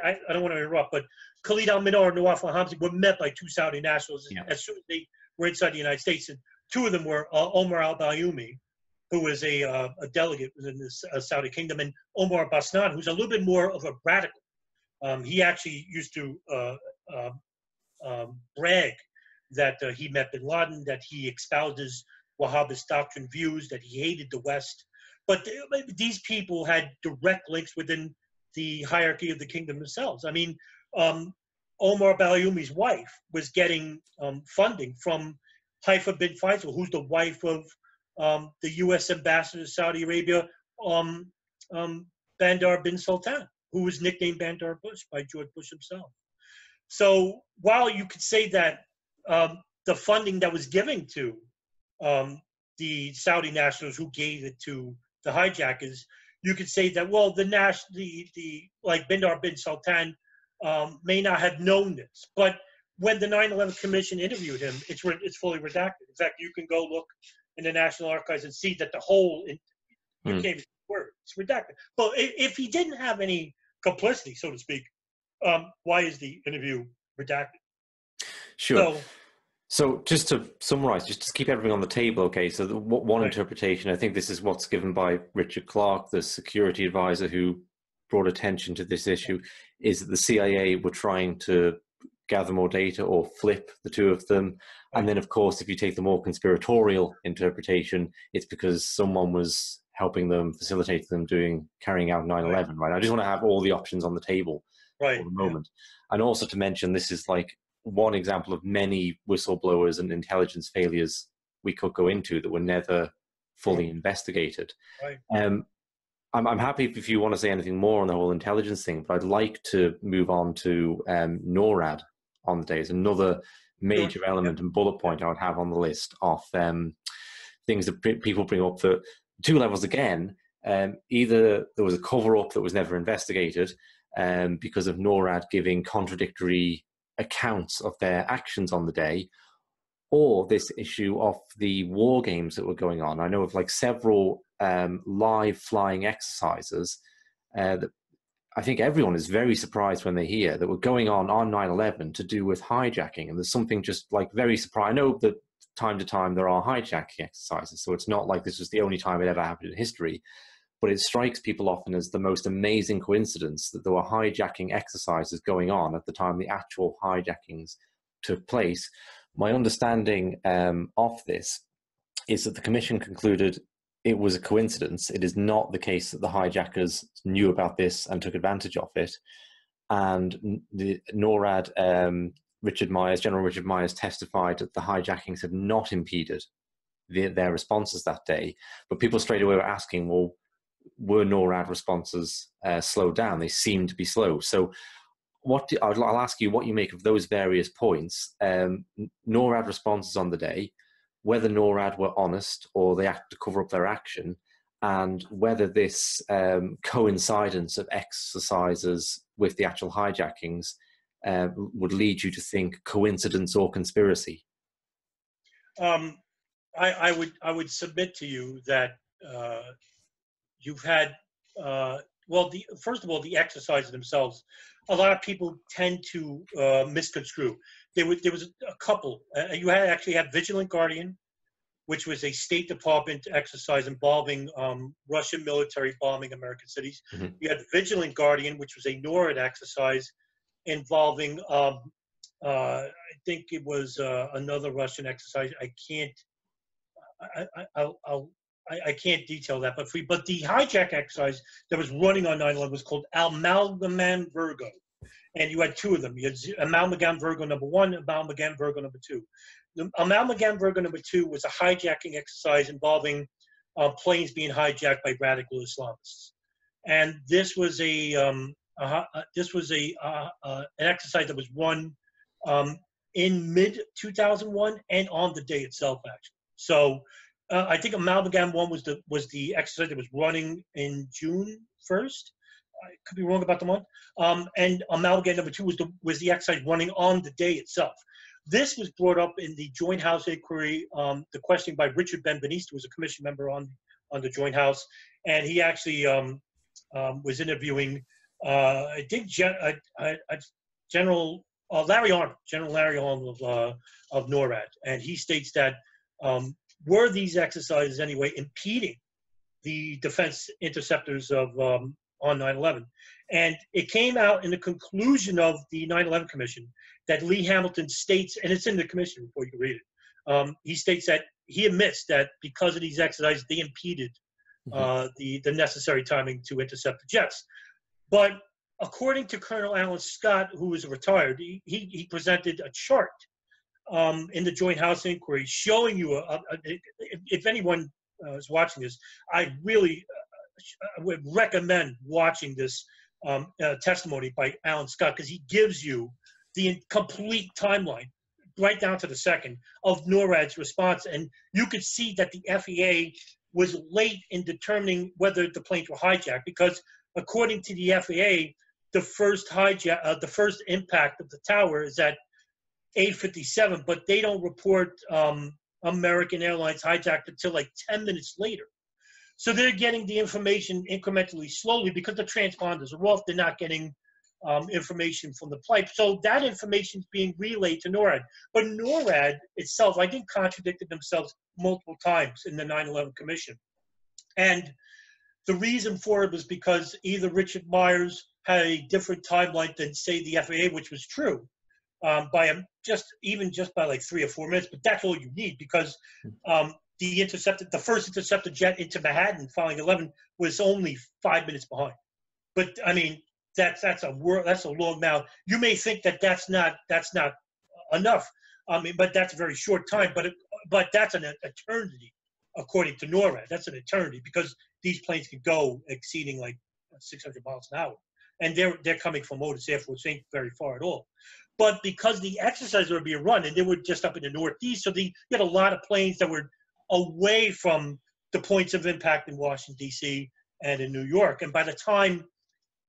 Speaker 3: I don't want to interrupt, but Khalid Amador and Nawaf al-Hamsi were met by two Saudi nationals as soon as they were inside the United States, and two of them were Omar al-Bayoumi, who was a delegate within the Saudi kingdom, and Omar Basnan, who's a little bit more of a radical. He actually used to brag that he met bin Laden, that he espoused his Wahhabist doctrine views, that he hated the West. But these people had direct links within the hierarchy of the kingdom themselves. I mean, Omar Bayoum's wife was getting funding from Haifa bin Faisal, who's the wife of the U.S. ambassador to Saudi Arabia, Bandar bin Sultan, who was nicknamed Bandar Bush by George Bush himself. So while you could say that the funding that was given to the Saudi nationals who gave it to the hijackers, you could say that, well, like Bandar bin Sultan may not have known this, but when the 9/11 Commission interviewed him, it's fully redacted. In fact, you can go look in the National Archives and see that the whole you can't even word it's redacted. But if he didn't have any complicity, so to speak, why is the interview redacted?
Speaker 4: Sure. So just to summarize, just to keep everything on the table, okay, so one interpretation, I think this is what's given by Richard Clarke, the security advisor who brought attention to this issue, is that the CIA were trying to gather more data or flip the two of them. And then, of course, if you take the more conspiratorial interpretation, it's because someone was helping them, facilitating them carrying out 9/11, right? I just want to have all the options on the table for the moment. And also to mention, this is like one example of many whistleblowers and intelligence failures we could go into that were never fully investigated. I'm happy if you want to say anything more on the whole intelligence thing, but I'd like to move on to NORAD on the day. It's another major element and bullet point I would have on the list of things that people bring up. For two levels again, either there was a cover-up that was never investigated because of NORAD giving contradictory accounts of their actions on the day, or this issue of the war games that were going on. I know of like several live flying exercises that I think everyone is very surprised when they hear that were going on 9/11 to do with hijacking. And there's something just like very surprising. I know that time to time there are hijacking exercises, so it's not like this was the only time it ever happened in history, but it strikes people often as the most amazing coincidence that there were hijacking exercises going on at the time the actual hijackings took place. My understanding of this is that the Commission concluded it was a coincidence. It is not the case that the hijackers knew about this and took advantage of it. And the NORAD, General Richard Myers testified that the hijackings had not impeded their responses that day. But people straight away were asking, well, were NORAD responses slowed down? They seem to be slow. So I'll ask you what you make of those various points. NORAD responses on the day, whether NORAD were honest or they acted to cover up their action, and whether this coincidence of exercises with the actual hijackings would lead you to think coincidence or conspiracy.
Speaker 3: I would submit to you that you've had first of all, the exercises themselves, a lot of people tend to misconstrue. There was a couple. You actually had Vigilant Guardian, which was a State Department exercise involving Russian military bombing American cities. Mm-hmm. You had Vigilant Guardian, which was a NORAD exercise involving, I think it was another Russian exercise. I can't detail that, but the hijack exercise that was running on 9/11 was called Amalgamam Virgo, and you had two of them. You had Amalgam Virgo number 1, Amalgam Virgo number 2. The Amalgam Virgo number 2 was a hijacking exercise involving planes being hijacked by radical Islamists, and this was an exercise that was run in mid 2001 and on the day itself, actually. So I think Amalgam 1 was the exercise that was running in June 1st. I could be wrong about the month. And Amalgam number 2 was the exercise running on the day itself. This was brought up in the Joint House inquiry, the questioning by Richard Benveniste, who was a commission member on the Joint House, and he actually was interviewing, I think, General Larry Arnold of NORAD, and he states that were these exercises anyway impeding the defense interceptors of on 9/11, and it came out in the conclusion of the 9/11 Commission that Lee Hamilton states, and it's in the commission report, you can read it. He states that he admits that because of these exercises, they impeded the necessary timing to intercept the jets. But according to Colonel Alan Scott, who is retired, he presented a chart in the Joint House inquiry showing you, if anyone is watching this, I would recommend watching this testimony by Alan Scott, because he gives you the complete timeline, right down to the second, of NORAD's response. And you could see that the FAA was late in determining whether the planes were hijacked, because according to the FAA, the first impact of the tower is at 8:57, but they don't report American Airlines hijacked until like 10 minutes later. So they're getting the information incrementally slowly because the transponders are off. They're not getting information from the flight. So that information is being relayed to NORAD. But NORAD itself, I think, contradicted themselves multiple times in the 9/11 Commission. And the reason for it was because either Richard Myers had a different timeline than, say, the FAA, which was true, by just by like 3 or 4 minutes. But that's all you need, because the first intercepted jet into Manhattan following 11 was only 5 minutes behind. But I mean, that's a long. Now you may think that that's not enough. I mean, but that's a very short time. But that's an eternity, according to NORAD. That's an eternity, because these planes could go exceeding like 600 miles an hour, and they're coming from Otis Air Force, ain't very far at all. But because the exercises were being run, and they were just up in the Northeast, so you had a lot of planes that were away from the points of impact in Washington, D.C. and in New York. And by the time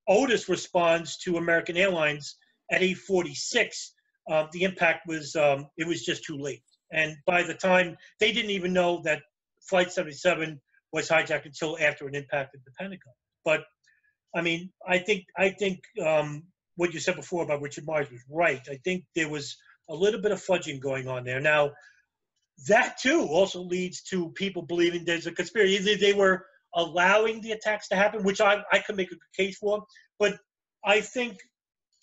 Speaker 3: Otis responds to American Airlines at 8:46, the impact was, it was just too late. And by the time, they didn't even know that Flight 77 was hijacked until after it impacted the Pentagon. But I mean, I think what you said before about Richard Myers was right. I think there was a little bit of fudging going on there. Now, that too also leads to people believing there's a conspiracy. Either they were allowing the attacks to happen, which I could make a good case for, but I think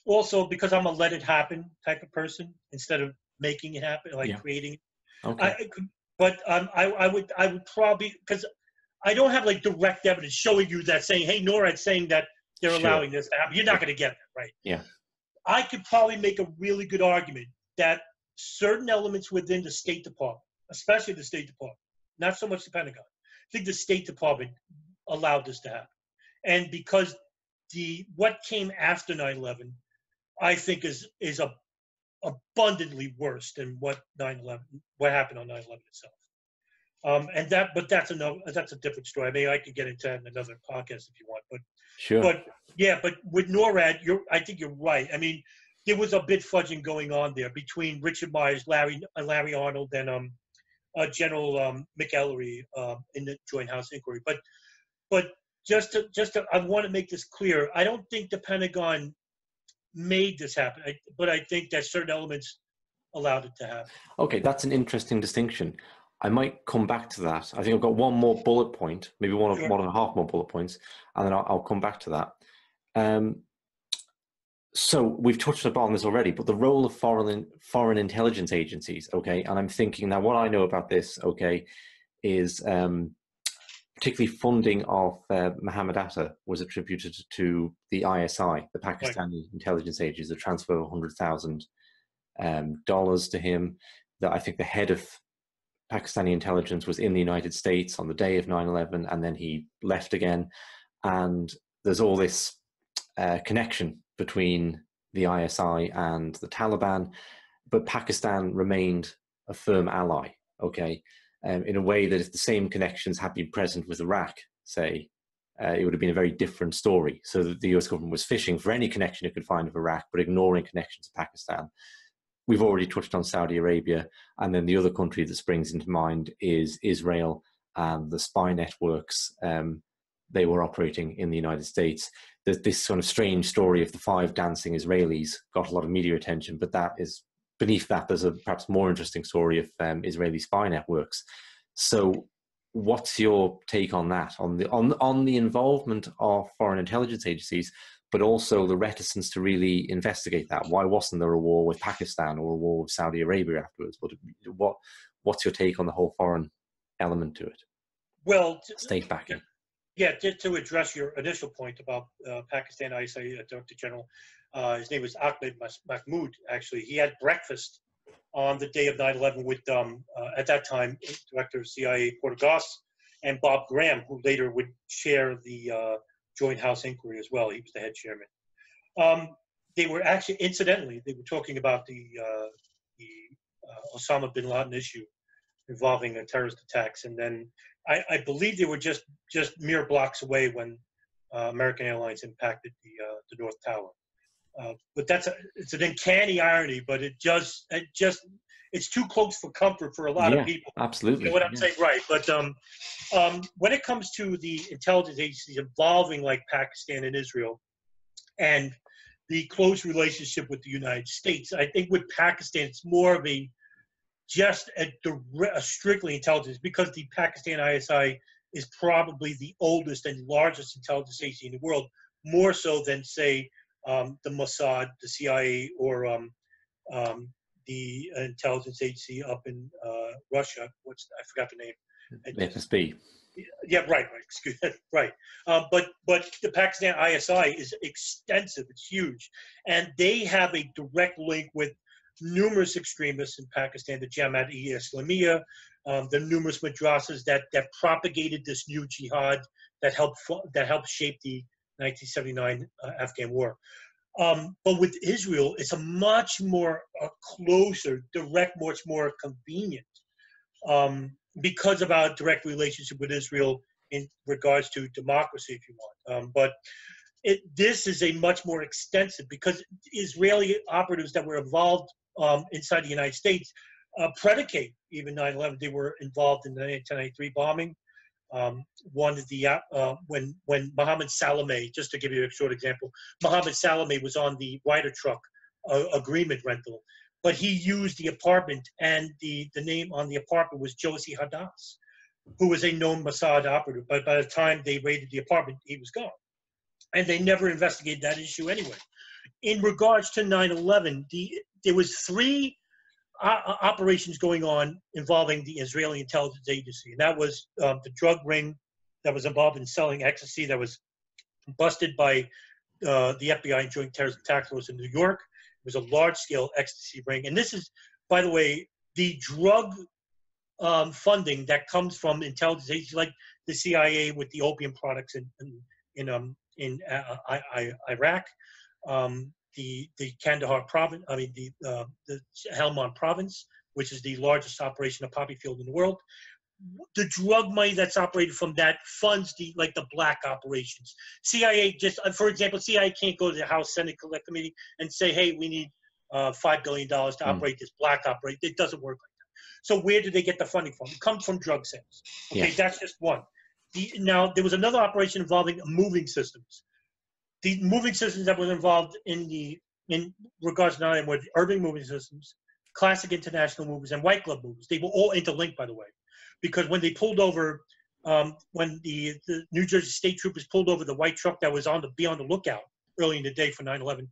Speaker 3: also because I'm a let it happen type of person instead of making it happen, like creating it. Okay. I would probably, because I don't have like direct evidence showing you that, saying, hey, NORAD's saying that they're allowing this to happen. You're not going to get that, right? Yeah. I could probably make a really good argument that certain elements within the State Department, especially the State Department, not so much the Pentagon, I think the State Department allowed this to happen. And because what came after 9/11, I think is abundantly worse than what happened on 9/11 itself. But that's a different story. I mean, I could get into that in another podcast if you want. But sure. But yeah, but with NORAD, I think you're right. I mean, there was a bit fudging going on there between Richard Myers, Larry Arnold, and General McEllery in the Joint House inquiry. But just to, I want to make this clear. I don't think the Pentagon made this happen, but I think that certain elements allowed it to happen. Okay, that's an interesting distinction. I might come back to that. I think I've got one more bullet point, maybe one and a half more bullet points, and then I'll come back to that. So we've touched upon this already, but the role of foreign intelligence agencies, okay, and I'm thinking now what I know about this, okay, is
Speaker 4: particularly funding of Mohammed Atta was attributed to the ISI, the Pakistani intelligence agencies, a transfer of $100,000 to him. That I think the head of Pakistani intelligence was in the United States on the day of 9/11, and then he left again. And there's all this connection between the ISI and the Taliban, but Pakistan remained a firm ally, okay, in a way that if the same connections had been present with Iraq, say, it would have been a very different story. So that the US government was fishing for any connection it could find with Iraq, but ignoring connections to Pakistan. We've already touched on Saudi Arabia, and then the other country that springs into mind is Israel and the spy networks they were operating in the United States. There's this sort of strange story of the 5 dancing Israelis got a lot of media attention, but that is beneath that. There's a perhaps more interesting story of Israeli spy networks. So, what's your take on that? On the involvement of foreign intelligence agencies, but also the reticence to really investigate that? Why wasn't there a war with Pakistan or a war with Saudi Arabia afterwards? What's your take on the whole foreign element to it?
Speaker 3: Well,
Speaker 4: state backing.
Speaker 3: Yeah, to address your initial point about Pakistan ISI Director General, his name was Ahmed Mahmoud, actually. He had breakfast on the day of 9/11 with, at that time, Director of CIA Portegas and Bob Graham, who later would chair the Joint House Inquiry as well. He was the head chairman. They were actually, incidentally, they were talking about the Osama bin Laden issue involving terrorist attacks. And then I believe they were just mere blocks away when American Airlines impacted the North Tower. But it's an uncanny irony, but it's too close for comfort for a lot of people.
Speaker 4: Absolutely.
Speaker 3: You know what I'm saying? Right. But when it comes to the intelligence agencies involving like Pakistan and Israel and the close relationship with the United States, I think with Pakistan, it's more of a strictly intelligence, because the Pakistan ISI is probably the oldest and largest intelligence agency in the world, more so than, say, the Mossad, the CIA, or the intelligence agency up in Russia. I forgot the name.
Speaker 4: FSB.
Speaker 3: Yeah, right. Excuse me. Right. But the Pakistan ISI is extensive. It's huge, and they have a direct link with numerous extremists in Pakistan, the Jamaat-e-Islamiyya, the numerous madrasas that propagated this new jihad that helped shape the 1979 Afghan war. But with Israel, it's a much more closer, direct, much more convenient, because of our direct relationship with Israel in regards to democracy, if you want. But this is a much more extensive, because Israeli operatives that were involved inside the United States predicate even 9/11. They were involved in the 1993 bombing. One of the when Mohammed Salameh, just to give you a short example, Mohammed Salameh was on the Ryder truck agreement rental, but he used the apartment, and the name on the apartment was Josie Hadass, who was a known Mossad operative. But by the time they raided the apartment, he was gone, and they never investigated that issue anyway. In regards to 9/11, there was 3 operations going on involving the Israeli intelligence agency, and that was the drug ring that was involved in selling ecstasy that was busted by the FBI and Joint Terrorist Task Force in New York. It was a large-scale ecstasy ring, and this is, by the way, the drug funding that comes from intelligence agencies like the CIA with the opium products in Iraq. The Kandahar province, the Helmand province, which is the largest operation of poppy field in the world. The drug money that's operated from that funds the black operations. CIA for example, CIA can't go to the House Senate Select Committee and say, hey, we need $5 billion to operate this black operation. It doesn't work like that. So where do they get the funding from? It comes from drug sales. Okay, That's just one. Now, there was another operation involving moving systems. The moving systems that were involved in regards to 9/11 were the urban moving systems, classic international movers, and white glove movers. They were all interlinked, by the way, because when they pulled over, when the New Jersey state troopers pulled over the white truck that was be on the lookout early in the day for 9/11,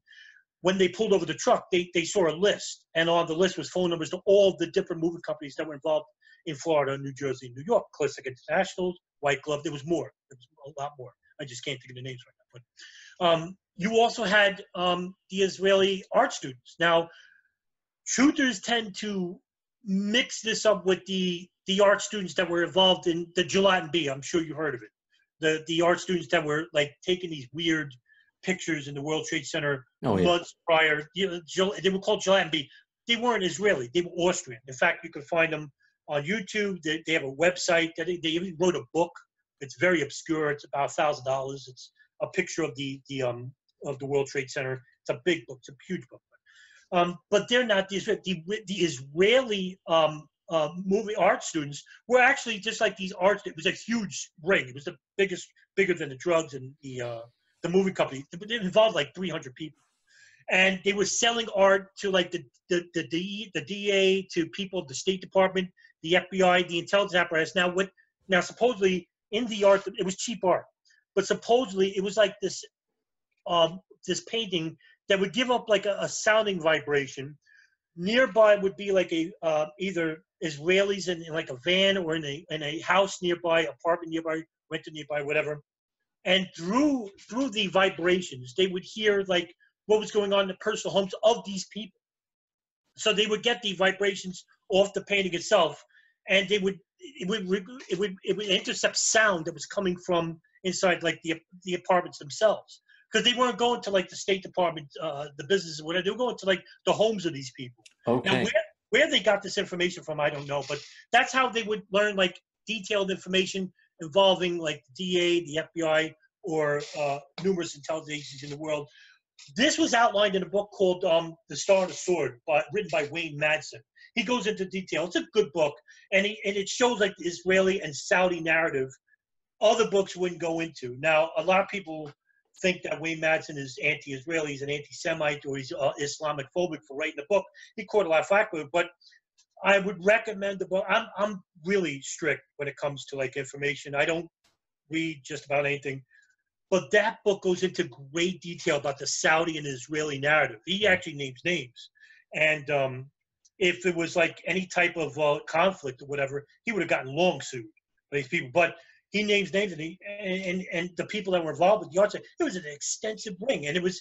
Speaker 3: when they pulled over the truck, they saw a list, and on the list was phone numbers to all the different moving companies that were involved in Florida, New Jersey, and New York. Classic International, White Glove. There was more. There was a lot more. I just can't think of the names right now. But you also had the Israeli art students. Now, truthers tend to mix this up with the art students that were involved in the Gelatin Bee. I'm sure you heard of it. The art students that were like taking these weird pictures in the World Trade Center months prior. They were called Gelatin Bee. They weren't Israeli. They were Austrian. In fact, you can find them on YouTube. They have a website. They even wrote a book. It's very obscure. It's about $1,000. It's a picture of the World Trade Center. It's a big book. It's a huge book. But they're not the Israeli movie art students were actually just like these arts. It was a huge ring. It was the biggest, bigger than the drugs and the movie company. It involved like 300 people, and they were selling art to like the DA, to people of the State Department, the FBI, the intelligence apparatus. Now supposedly in the art, it was cheap art, but supposedly it was like this painting that would give up like a sounding vibration. Nearby would be like either Israelis in like a van or in a house nearby, apartment nearby, rented nearby, whatever. And through the vibrations, they would hear like what was going on in the personal homes of these people. So they would get the vibrations off the painting itself, and it would intercept sound that was coming from inside like the apartments themselves. Because they weren't going to like the State Department, the businesses, or whatever. They were going to like the homes of these people.
Speaker 4: Okay.
Speaker 3: Now, where they got this information from, I don't know, but that's how they would learn like detailed information involving like the DA, the FBI, or numerous intelligence agencies in the world. This was outlined in a book called "The Star and the Sword," written by Wayne Madsen. He goes into detail. It's a good book, and it shows like the Israeli and Saudi narrative. Other books wouldn't go into. Now, a lot of people think that Wayne Madsen is anti-Israeli, he's an anti-Semite, or he's Islamic phobic for writing the book. He caught a lot of flack with it, but I would recommend the book. I'm really strict when it comes to like information. I don't read just about anything, but that book goes into great detail about the Saudi and Israeli narrative. He actually names names, and if it was like any type of conflict or whatever, he would have gotten long sued by these people. But he names names, and the people that were involved with the art. It was an extensive ring, and it was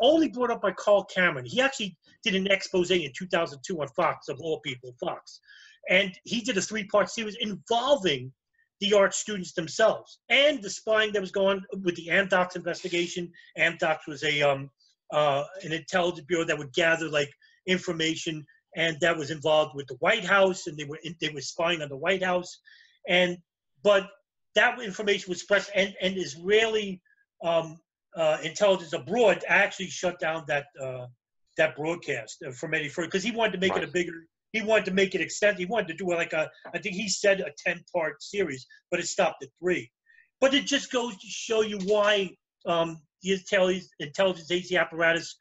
Speaker 3: only brought up by Carl Cameron. He actually did an expose in 2002 on Fox, of all people, Fox, and he did a 3-part series involving the art students themselves and the spying that was going on with the Amdocs investigation. Amdocs was an intelligence bureau that would gather like information, and that was involved with the White House, and they were spying on the White House, but that information was suppressed, and Israeli intelligence abroad actually shut down that broadcast from any further, because he wanted to make it a bigger. He wanted to make it extend. He wanted to do like I think he said a 10-part series, but it stopped at 3. But it just goes to show you why the intelligence agency apparatus,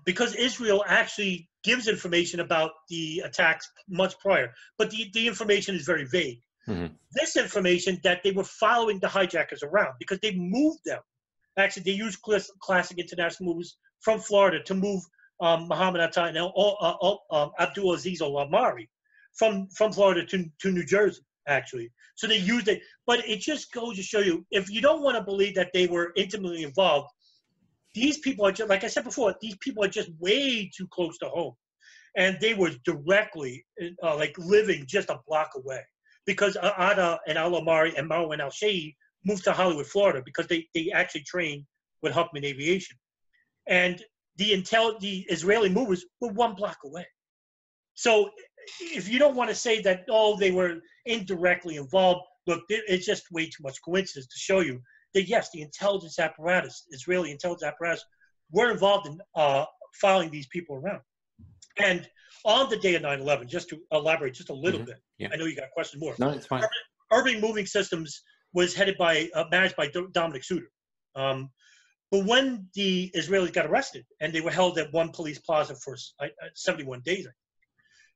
Speaker 3: because Israel actually gives information about the attacks much prior, but the information is very vague. Mm-hmm. This information that they were following the hijackers around because they moved them. Actually, they used classic international movies from Florida to move Muhammad Atta and Abdul Aziz al-Amari from Florida to New Jersey, actually. So they used it. But it just goes to show you, if you don't want to believe that they were intimately involved, these people are just, like I said before, these people are just way too close to home. And they were directly like living just a block away. Because Ada and al-Amari and Marwan al-Shehhi moved to Hollywood, Florida, because they actually trained with Huckman Aviation. And the Israeli movers were 1 block away. So if you don't want to say that, they were indirectly involved, look, it's just way too much coincidence to show you that, yes, the intelligence apparatus, Israeli intelligence apparatus, were involved in following these people around. And on the day of 9/11, just to elaborate just a little bit, I know you got a question more.
Speaker 4: No, it's fine.
Speaker 3: Urban Moving Systems was managed by Dominic Suter. But when the Israelis got arrested and they were held at one police plaza for 71 days,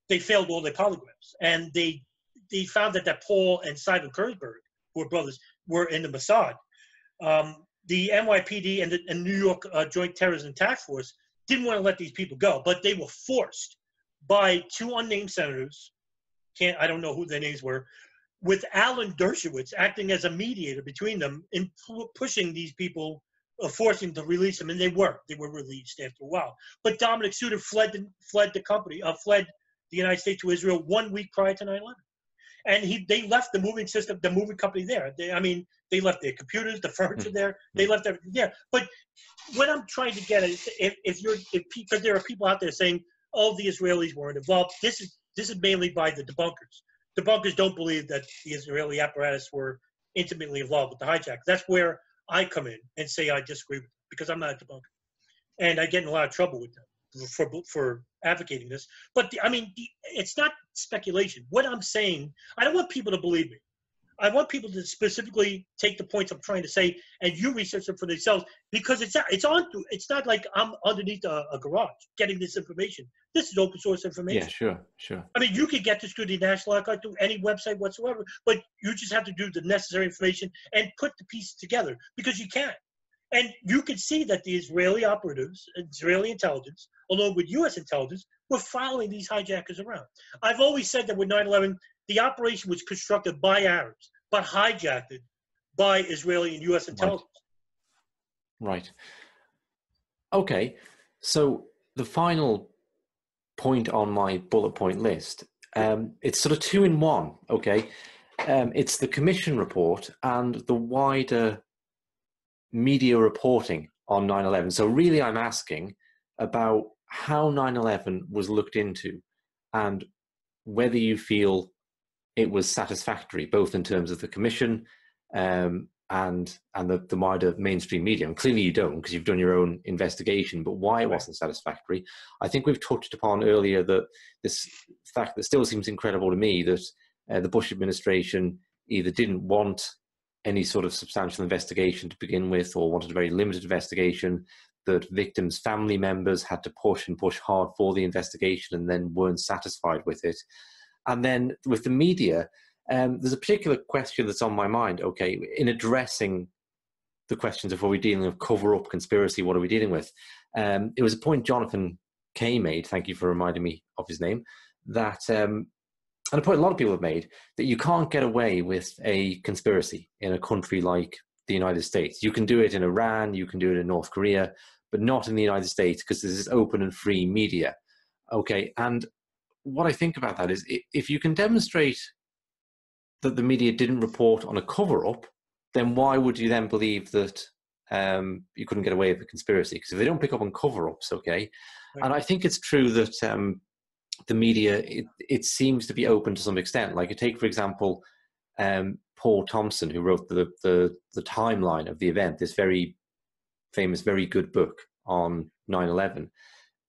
Speaker 3: they failed all their polygraphs. And they found that Paul and Simon Kurzberg, who were brothers, were in the Mossad. The NYPD and the New York Joint Terrorism Task Force didn't want to let these people go, but they were forced by 2 unnamed senators, I don't know who their names were, with Alan Dershowitz acting as a mediator between them in pushing these people, forcing to release them, and they were released after a while. But Dominic Suter fled the United States to Israel 1 week prior to 9/11. And they left the moving system, the moving company there. They left their computers, the furniture there. They left everything there. But what I'm trying to get at is, because there are people out there saying, "Oh, the Israelis weren't involved." This is mainly by the debunkers. Debunkers don't believe that the Israeli apparatus were intimately involved with the hijack. That's where I come in and say I disagree with them, because I'm not a debunker, and I get in a lot of trouble with them for advocating this. But it's not speculation. What I'm saying, I don't want people to believe me. I want people to specifically take the points I'm trying to say and you research them for themselves, because it's not like I'm underneath a garage getting this information. This is open source information.
Speaker 4: Yeah, sure.
Speaker 3: I mean, you could get this through the National Archive, through any website whatsoever, but you just have to do the necessary information and put the pieces together, because you can. And you can see that the Israeli operatives, Israeli intelligence, along with U.S. intelligence, were following these hijackers around. I've always said that with 9/11, the operation was constructed by Arabs, but hijacked by Israeli and U.S. intelligence.
Speaker 4: Right. Okay. So the final point on my bullet point list, it's sort of 2 in 1. Okay. It's the commission report and the wider media reporting on 9/11. So really I'm asking about how 9/11 was looked into and whether you feel it was satisfactory, both in terms of the commission and the wider mainstream media. And clearly you don't, because you've done your own investigation, but why it wasn't satisfactory. I think we've touched upon earlier that this fact that still seems incredible to me, that the Bush administration either didn't want any sort of substantial investigation to begin with, or wanted a very limited investigation, that victims' family members had to push hard for the investigation and then weren't satisfied with it. And then with the media, there's a particular question that's on my mind, okay, in addressing the questions of, are we dealing with cover-up, conspiracy, what are we dealing with? It was a point Jonathan Kay made, thank you for reminding me of his name, that, and a point a lot of people have made, that you can't get away with a conspiracy in a country like the United States. You can do it in Iran, you can do it in North Korea, but not in the United States, because there's this open and free media. Okay, and what I think about that is, if you can demonstrate that the media didn't report on a cover-up, then why would you then believe that you couldn't get away with a conspiracy? Because if they don't pick up on cover-ups, okay, right. And I think it's true that the media, it seems to be open to some extent. Like, you take, for example, Paul Thompson, who wrote the timeline of the event, this very famous, very good book on 9/11.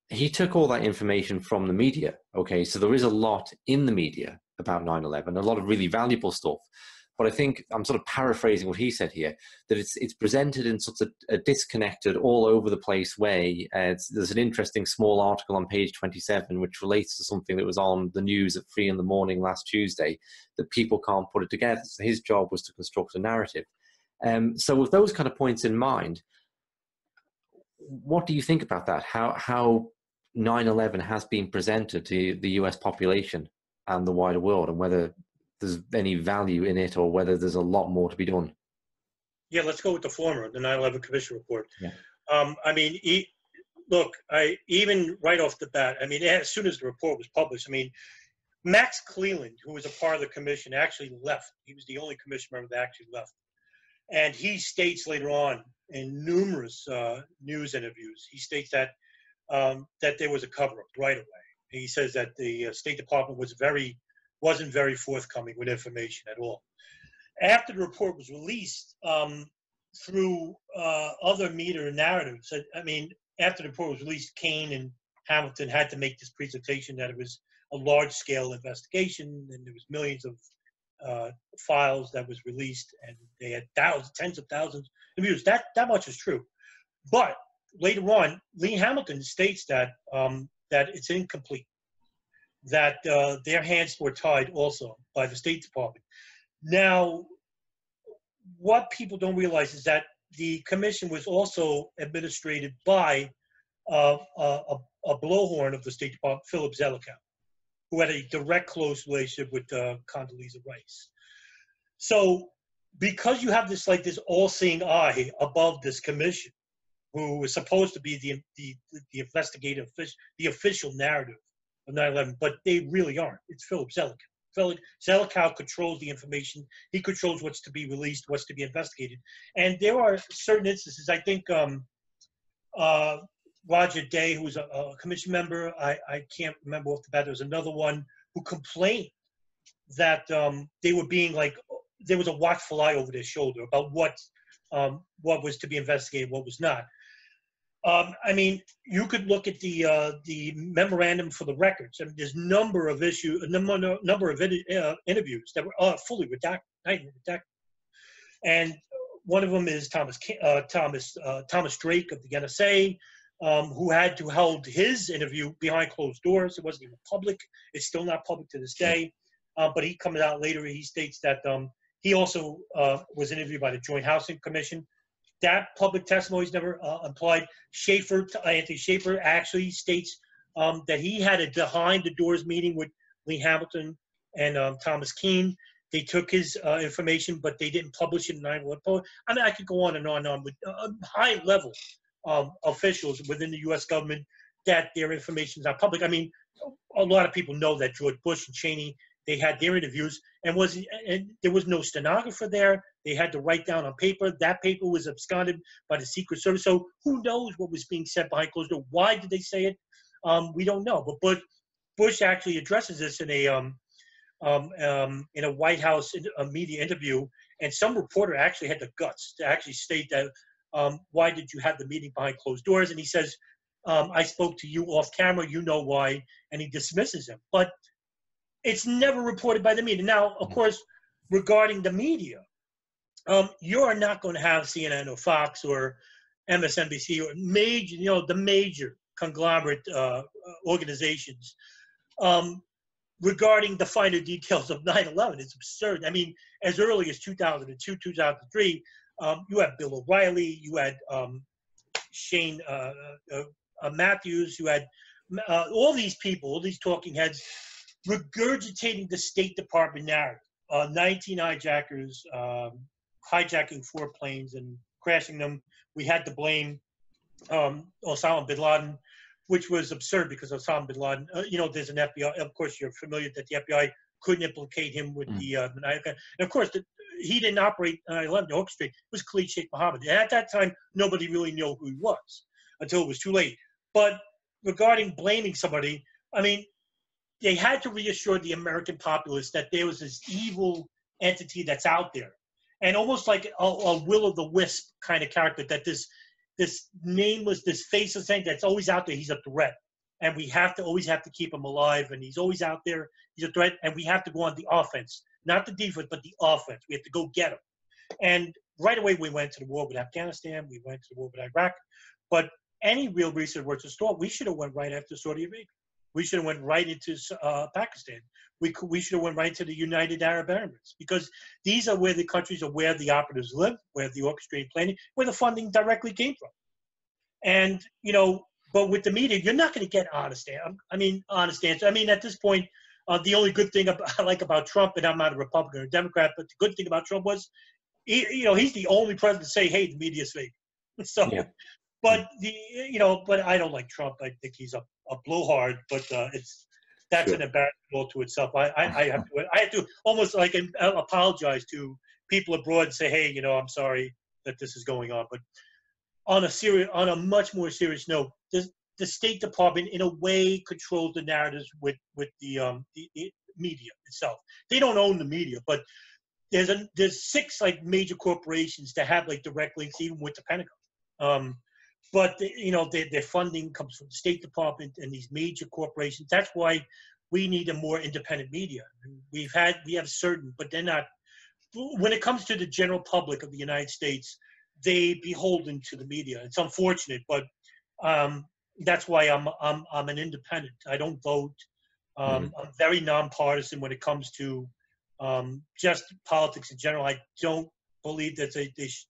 Speaker 4: He took all that information from the media, okay? So there is a lot in the media about 9/11, a lot of really valuable stuff. But I think, I'm sort of paraphrasing what he said here, that it's presented in such a disconnected, all over the place way. There's an interesting small article on page 27, which relates to something that was on the news at 3 in the morning last Tuesday, that people can't put it together. So his job was to construct a narrative. So with those kind of points in mind, what do you think about that? How 9/11 has been presented to the US population and the wider world, and whether there's any value in it, or whether there's a lot more to be done?
Speaker 3: Yeah, let's go with the former, the 9/11 Commission report.
Speaker 4: Yeah.
Speaker 3: I mean, even right off the bat, I mean, as soon as the report was published, I mean, Max Cleland, who was a part of the commission, actually left. He was the only commission member that actually left. And he states later on in numerous news interviews, he states that there was a cover-up right away. He says that the State Department wasn't very forthcoming with information at all. After the report was released, through other media narratives, I mean, after the report was released, Kane and Hamilton had to make this presentation that it was a large-scale investigation, and there was millions of files that was released, and they had tens of thousands of views. That much is true. But later on, Lee Hamilton states that that it's incomplete, that their hands were tied also by the State Department. Now, what people don't realize is that the commission was also administrated by a blowhorn of the State Department, Philip Zelikow, who had a direct, close relationship with Condoleezza Rice. So because you have this like this all-seeing eye above this commission, who is supposed to be the investigative, the official narrative of 9/11, but they really aren't. It's Philip Zelikow. Philip Zelikow controls the information. He controls what's to be released, what's to be investigated. And there are certain instances. I think Roger Day, who was a commission member, I can't remember off the bat. There was another one who complained that they were being like, there was a watchful eye over their shoulder about what was to be investigated, what was not. I mean, you could look at the memorandum for the records. I mean, there's number of interviews that were fully redacted, not even redacted. And one of them is Thomas Drake of the NSA, who had to hold his interview behind closed doors. It wasn't even public. It's still not public to this day. But he comes out later. He states that he also was interviewed by the Joint Housing Commission. That public testimony is never implied. Anthony Schaefer actually states that he had a behind-the-doors meeting with Lee Hamilton and Thomas Keane. They took his information, but they didn't publish it in 9/11. I mean, I could go on and on with high-level officials within the U.S. government that their information is not public. I mean, a lot of people know that George Bush and Cheney, they had their interviews, and there was no stenographer there. They had to write down on paper. That paper was absconded by the Secret Service. So who knows what was being said behind closed doors? Why did they say it? We don't know. But Bush actually addresses this in a White House media interview, and some reporter actually had the guts to actually state that, why did you have the meeting behind closed doors? And he says, I spoke to you off camera, you know why, and he dismisses him. But it's never reported by the media. Now, of course, regarding the media, you are not going to have CNN or Fox or MSNBC or major, the major conglomerate organizations regarding the finer details of 9/11. It's absurd. I mean, as early as 2002, 2003, you had Bill O'Reilly, you had Shane Matthews, you had all these people, all these talking heads regurgitating the State Department narrative. 19 hijackers hijacking 4 planes and crashing them. We had to blame Osama bin Laden, which was absurd because Osama bin Laden, there's an FBI. Of course, you're familiar that the FBI couldn't implicate him with the and of course, he didn't operate 9/11 to orchestrate. It was Khalid Sheikh Mohammed. And at that time, nobody really knew who he was until it was too late. But regarding blaming somebody, I mean, they had to reassure the American populace that there was this evil entity that's out there. And almost like a will-o'-the-wisp kind of character, that this nameless, this faceless thing that's always out there, he's a threat. And we always have to keep him alive, and he's always out there, he's a threat, and we have to go on the offense. Not the defense, but the offense. We have to go get him. And right away, we went to the war with Afghanistan, we went to the war with Iraq. But any real research worth the start, we should have went right after Saudi Arabia. We should have went right into Pakistan. We should have went right to the United Arab Emirates, because these are where the countries are, where the operatives live, where the orchestrated planning, where the funding directly came from. And, but with the media, you're not going to get honest answers. I mean, at this point, the only good thing I like about Trump, and I'm not a Republican or Democrat, but the good thing about Trump was, he's the only president to say, hey, the media's fake. So, yeah. But but I don't like Trump. I think he's a blowhard, but that's an embarrassment all to itself. I have to almost like apologize to people abroad and say, hey, I'm sorry that this is going on. But on a much more serious note, the State Department in a way controls the narratives with the media itself. They don't own the media, but there's 6 like major corporations that have like direct links even with the Pentagon. But their funding comes from the State Department and these major corporations. That's why we need a more independent media. We have certain, but they're not. When it comes to the general public of the United States, they beholden to the media. It's unfortunate, but that's why I'm an independent. I don't vote. I'm very nonpartisan when it comes to just politics in general. I don't believe that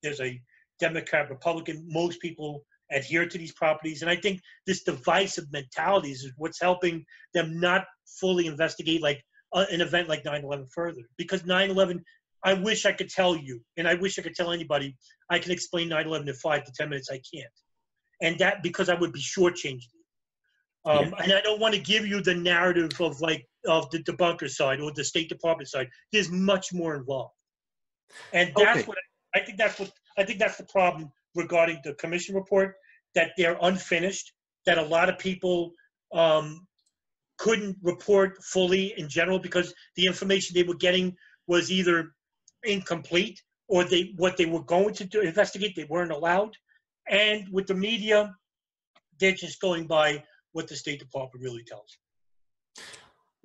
Speaker 3: there's a Democrat, Republican. Most people adhere to these properties. And I think this divisive mentality is what's helping them not fully investigate like an event like 9/11 further. Because 9/11 I wish I could tell you, and I wish I could tell anybody, I can explain 9/11 in 5 to 10 minutes. I can't. And that because I would be shortchanging you. And I don't want to give you the narrative of of the debunker side or the State Department side. There's much more involved. And that's what I think that's the problem regarding the commission report, that they're unfinished, that a lot of people couldn't report fully in general because the information they were getting was either incomplete or what they were going to do, investigate, they weren't allowed. And with the media, they're just going by what the State Department really tells.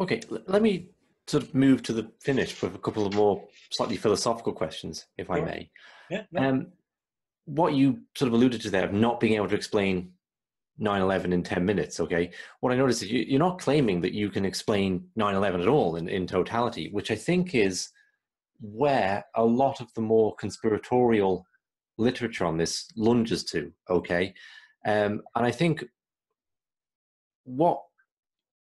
Speaker 4: Okay, let me sort of move to the finish with a couple of more slightly philosophical questions, if I may.
Speaker 3: Yeah.
Speaker 4: What you sort of alluded to there of not being able to explain 9/11 in 10 minutes, okay? What I noticed is you're not claiming that you can explain 9/11 at all in totality, which I think is where a lot of the more conspiratorial literature on this lunges to, okay? And I think what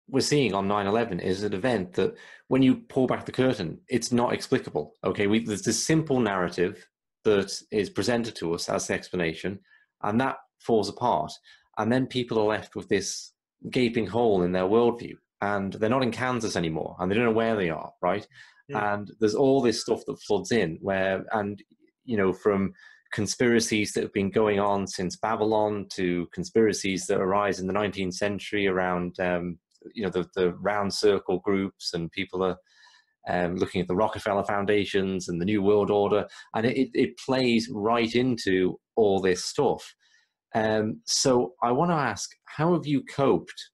Speaker 4: we're seeing on 9/11 is an event that when you pull back the curtain, it's not explicable, okay? There's this simple narrative that is presented to us as the explanation, and that falls apart. And then people are left with this gaping hole in their worldview, and they're not in Kansas anymore, and they don't know where they are, right? Yeah. And there's all this stuff that floods in from conspiracies that have been going on since Babylon to conspiracies that arise in the 19th century around, the round circle groups, and people are looking at the Rockefeller foundations and the New World Order, and it plays right into all this stuff. So I want to ask, how have you coped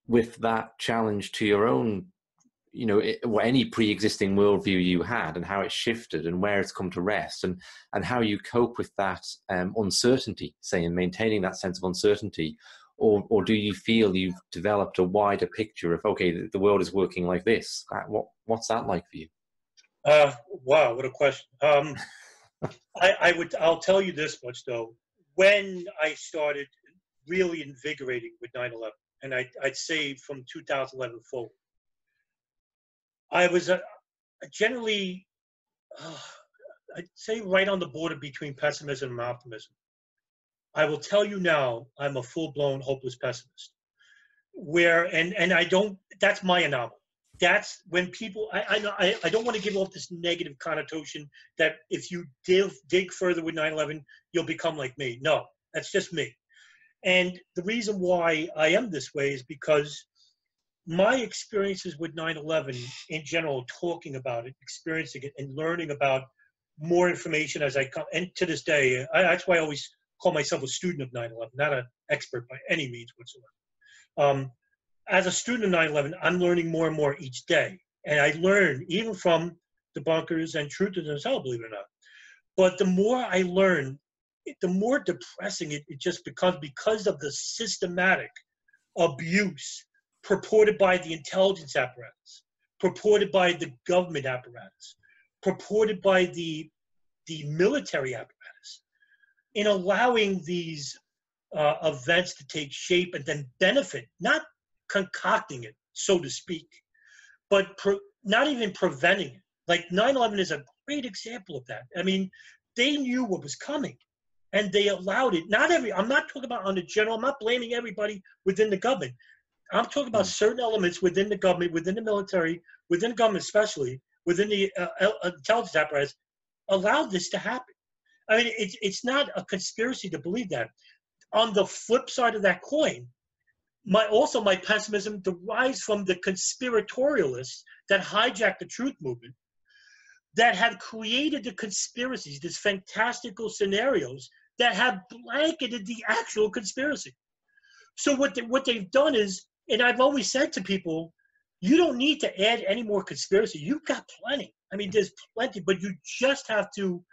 Speaker 4: with that challenge to your own, any pre-existing worldview you had, and how it shifted and where it's come to rest, and how you cope with that uncertainty, say, in maintaining that sense of uncertainty, or do you feel you've developed a wider picture of, okay, the world is working like this? What's that like for you?
Speaker 3: Wow, what a question. I'll tell you this much though. When I started really invigorating with 9/11, and I'd say from 2011 forward, I was generally, I'd say right on the border between pessimism and optimism. I will tell you now, I'm a full-blown hopeless pessimist. And I don't, that's my anomaly. That's when people, I don't want to give off this negative connotation that if you dig further with 9/11, you'll become like me. No, that's just me. And the reason why I am this way is because my experiences with 9/11 in general, talking about it, experiencing it, and learning about more information as I come, and to this day, that's why I always call myself a student of 9/11, not an expert by any means whatsoever. As a student of 9/11, I'm learning more and more each day. And I learn even from debunkers and truthers themselves, believe it or not. But the more I learn, the more depressing it just becomes because of the systematic abuse purported by the intelligence apparatus, purported by the government apparatus, purported by the military apparatus, in allowing these events to take shape and then benefit, not concocting it, so to speak, but not even preventing it. Like 9/11 is a great example of that. I mean, they knew what was coming, and they allowed it. I'm not talking about on the general, I'm not blaming everybody within the government. I'm talking about certain elements within the government, within the military, within the government especially, within the intelligence apparatus, allowed this to happen. I mean, it's not a conspiracy to believe that. On the flip side of that coin, my pessimism derives from the conspiratorialists that hijacked the truth movement, that have created the conspiracies, these fantastical scenarios that have blanketed the actual conspiracy. So what they've done is, and I've always said to people, you don't need to add any more conspiracy. You've got plenty. I mean, there's plenty, but you just have to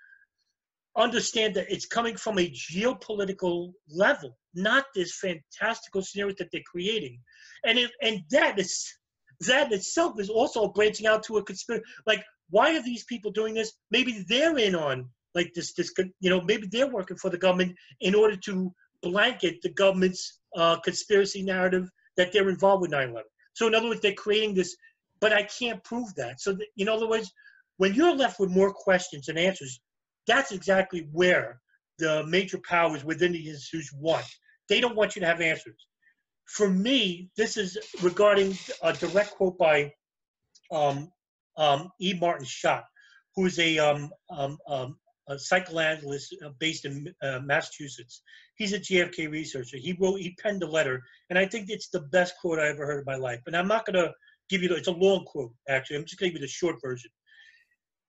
Speaker 3: understand that it's coming from a geopolitical level, not this fantastical scenario that they're creating. And that itself is also branching out to a conspiracy. Like, why are these people doing this? Maybe they're in on like this, maybe they're working for the government in order to blanket the government's conspiracy narrative that they're involved with 9/11. So in other words, they're creating this, but I can't prove that. So in other words, When you're left with more questions than answers, that's exactly where the major powers within the institution want. They don't want you to have answers. For me, this is regarding a direct quote by E. Martin Schott, who is a psychoanalyst based in Massachusetts. He's a JFK researcher. He penned a letter, and I think it's the best quote I ever heard in my life. And I'm not going to give you it's a long quote, actually. I'm just going to give you the short version.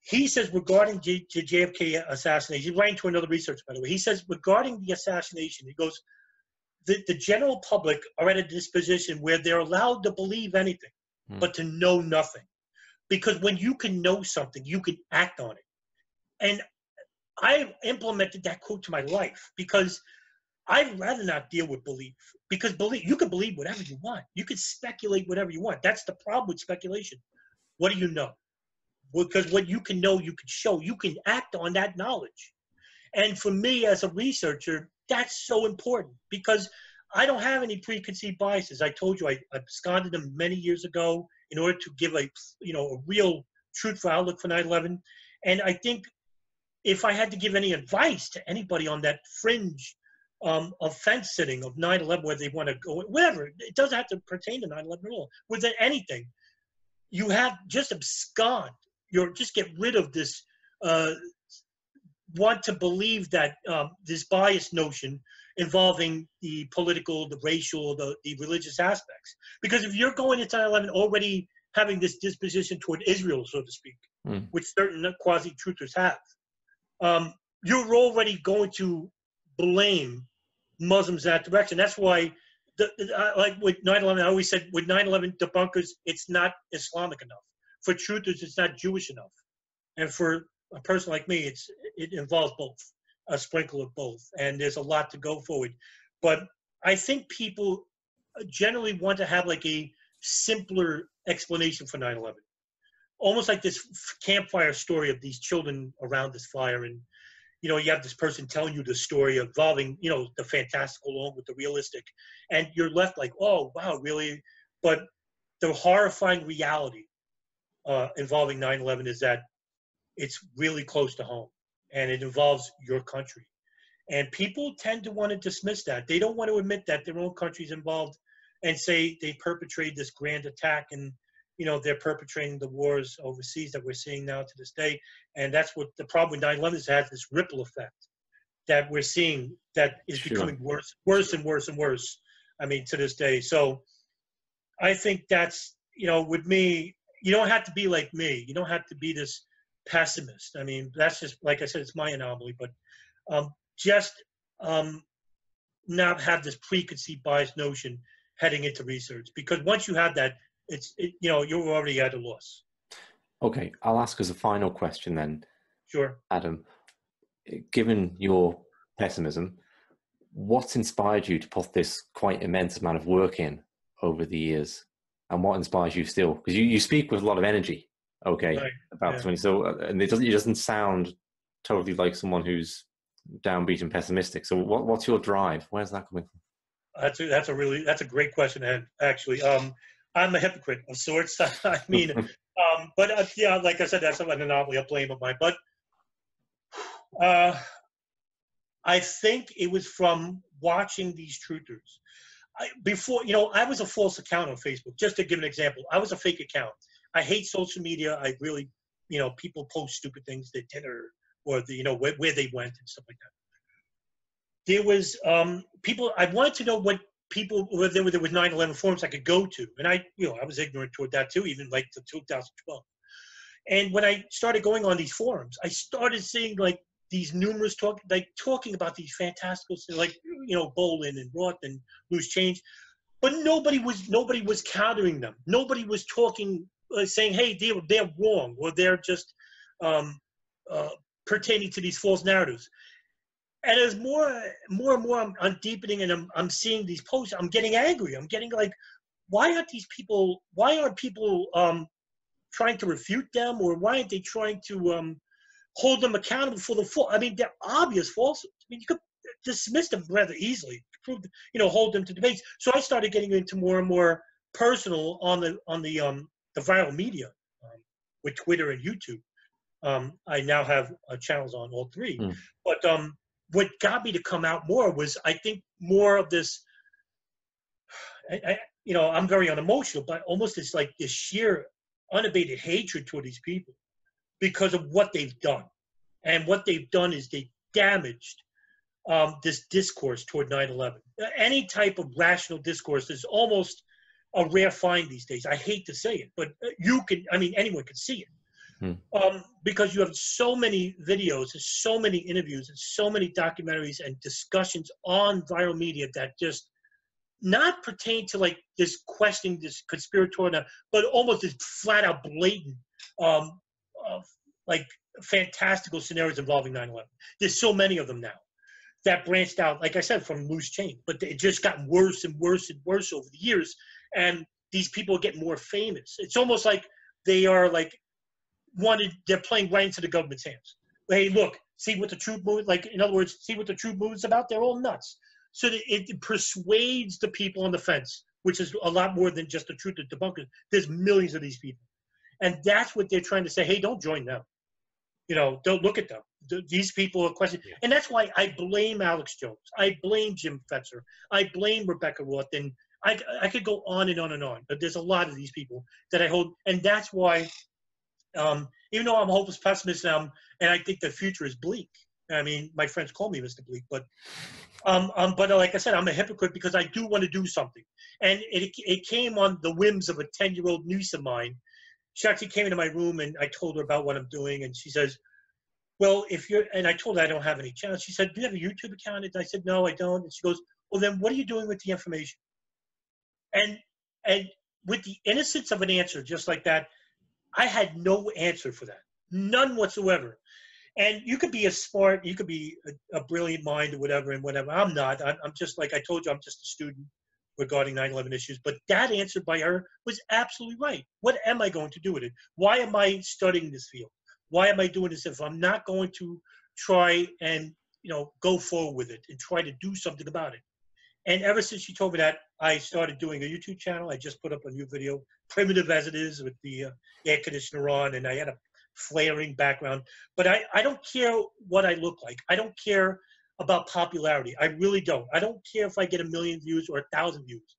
Speaker 3: He says regarding the JFK assassination, he's writing to another researcher, by the way. He says regarding the assassination, he goes, the general public are at a disposition where they're allowed to believe anything, but to know nothing. Because when you can know something, you can act on it. And I implemented that quote to my life because I'd rather not deal with belief. Because you can believe whatever you want. You can speculate whatever you want. That's the problem with speculation. What do you know? Because what you can know, you can show. You can act on that knowledge. And for me as a researcher, that's so important because I don't have any preconceived biases. I told you I absconded them many years ago in order to give a real truthful outlook for 9/11. And I think if I had to give any advice to anybody on that fringe of fence sitting of 9/11, where they want to go, whatever, it doesn't have to pertain to 9/11 at all. With anything, you have just abscond. Just get rid of this want to believe that this bias notion involving the political, the racial, the religious aspects. Because if you're going into 9/11 already having this disposition toward Israel, so to speak, which certain quasi-truthers have, you're already going to blame Muslims in that direction. That's why, like with 9/11, I always said, with 9/11 debunkers, it's not Islamic enough. For truthers, it's not Jewish enough. And for a person like me, it involves both, a sprinkle of both. And there's a lot to go forward. But I think people generally want to have like a simpler explanation for 9/11. Almost like this campfire story of these children around this fire. And, you have this person telling you the story involving, the fantastical along with the realistic. And you're left like, oh, wow, really? But the horrifying reality involving 9/11 is that it's really close to home and it involves your country. And people tend to want to dismiss that. They don't want to admit that their own country's involved and say they perpetrated this grand attack and, they're perpetrating the wars overseas that we're seeing now to this day. And that's what the problem with 9/11 is, has this ripple effect that we're seeing that is becoming worse and worse and worse. I mean, to this day. So I think that's, with me, you don't have to be like me. You don't have to be this pessimist. I mean, that's just, like I said, it's my anomaly, but not have this preconceived bias notion heading into research, because once you have that, you're already at a loss.
Speaker 4: Okay, I'll ask as a final question then.
Speaker 3: Sure.
Speaker 4: Adam, given your pessimism, what's inspired you to put this quite immense amount of work in over the years? And what inspires you still? Because you speak with a lot of energy, okay,
Speaker 3: right.
Speaker 4: about something. So, and it doesn't sound totally like someone who's downbeat and pessimistic. So what's your drive? Where's that coming from?
Speaker 3: That's a great question, actually. I'm a hypocrite of sorts. I mean, but like I said, that's an anomaly, a blame of mine. But I think it was from watching these truthers. I was a false account on Facebook. Just to give an example, I was a fake account. I hate social media. I really, people post stupid things, their dinner or where they went and stuff like that. There was people. I wanted to know what people were there. There was 9/11 forums I could go to, and I was ignorant toward that too, even like to 2012. And when I started going on these forums, I started seeing like these numerous talking about these fantastical things, like Bolin and Roth and Loose Change, but nobody was countering them. Nobody was talking, saying, "Hey, they're wrong," or they're just pertaining to these false narratives. And as more and more I'm deepening and I'm seeing these posts, I'm getting angry. I'm getting like, why aren't people trying to refute them, or why aren't they trying to hold them accountable for the full? I mean, they're obvious falsehoods. I mean, you could dismiss them rather easily, hold them to debates. So I started getting into more and more personal on the viral media with Twitter and YouTube. I now have channels on all three.
Speaker 4: Mm.
Speaker 3: But what got me to come out more was, I think, more of this. I'm very unemotional, but almost it's like this sheer, unabated hatred toward these people because of what they've done. And what they've done is they damaged this discourse toward 9/11. Any type of rational discourse is almost a rare find these days. I hate to say it, but anyone can see it. Because you have so many videos and so many interviews and so many documentaries and discussions on viral media that just not pertain to like this questioning, this conspiratorial, but almost this flat out blatant, like fantastical scenarios involving 9/11. There's so many of them now that branched out, like I said, from loose change, but it just gotten worse and worse and worse over the years. And these people get more famous. It's almost like they are like they're playing right into the government's hands. Hey, look, see what the truth movement, like in other words, see what the truth movement's about. They're all nuts. So that it persuades the people on the fence, which is a lot more than just the truth of debunkers. There's millions of these people. And that's what they're trying to say. Hey, don't join them. Don't look at them. These people are questioning. Yeah. And that's why I blame Alex Jones. I blame Jim Fetzer. I blame Rebecca Roth. And I could go on and on and on. But there's a lot of these people that I hold. And that's why, even though I'm a hopeless pessimist now, and I think the future is bleak. I mean, my friends call me Mr. Bleak, but like I said, I'm a hypocrite because I do want to do something. And it came on the whims of a 10-year-old niece of mine. She actually came into my room and I told her about what I'm doing. And she says, well, and I told her I don't have any channels. She said, do you have a YouTube account? And I said, no, I don't. And she goes, well, then what are you doing with the information? And with the innocence of an answer just like that, I had no answer for that. None whatsoever. And you could be you could be a brilliant mind or whatever and whatever. I'm not. I'm just, like I told you, I'm just a student regarding 9/11 issues. But that answer by her was absolutely right. What am I going to do with it? Why am I studying this field? Why am I doing this if I'm not going to try and, go forward with it and try to do something about it? And ever since she told me that, I started doing a YouTube channel. I just put up a new video, primitive as it is, with the air conditioner on, and I had a flaring background. But I don't care what I look like. I don't care about popularity. I really don't. I don't care if I get 1 million views or 1,000 views.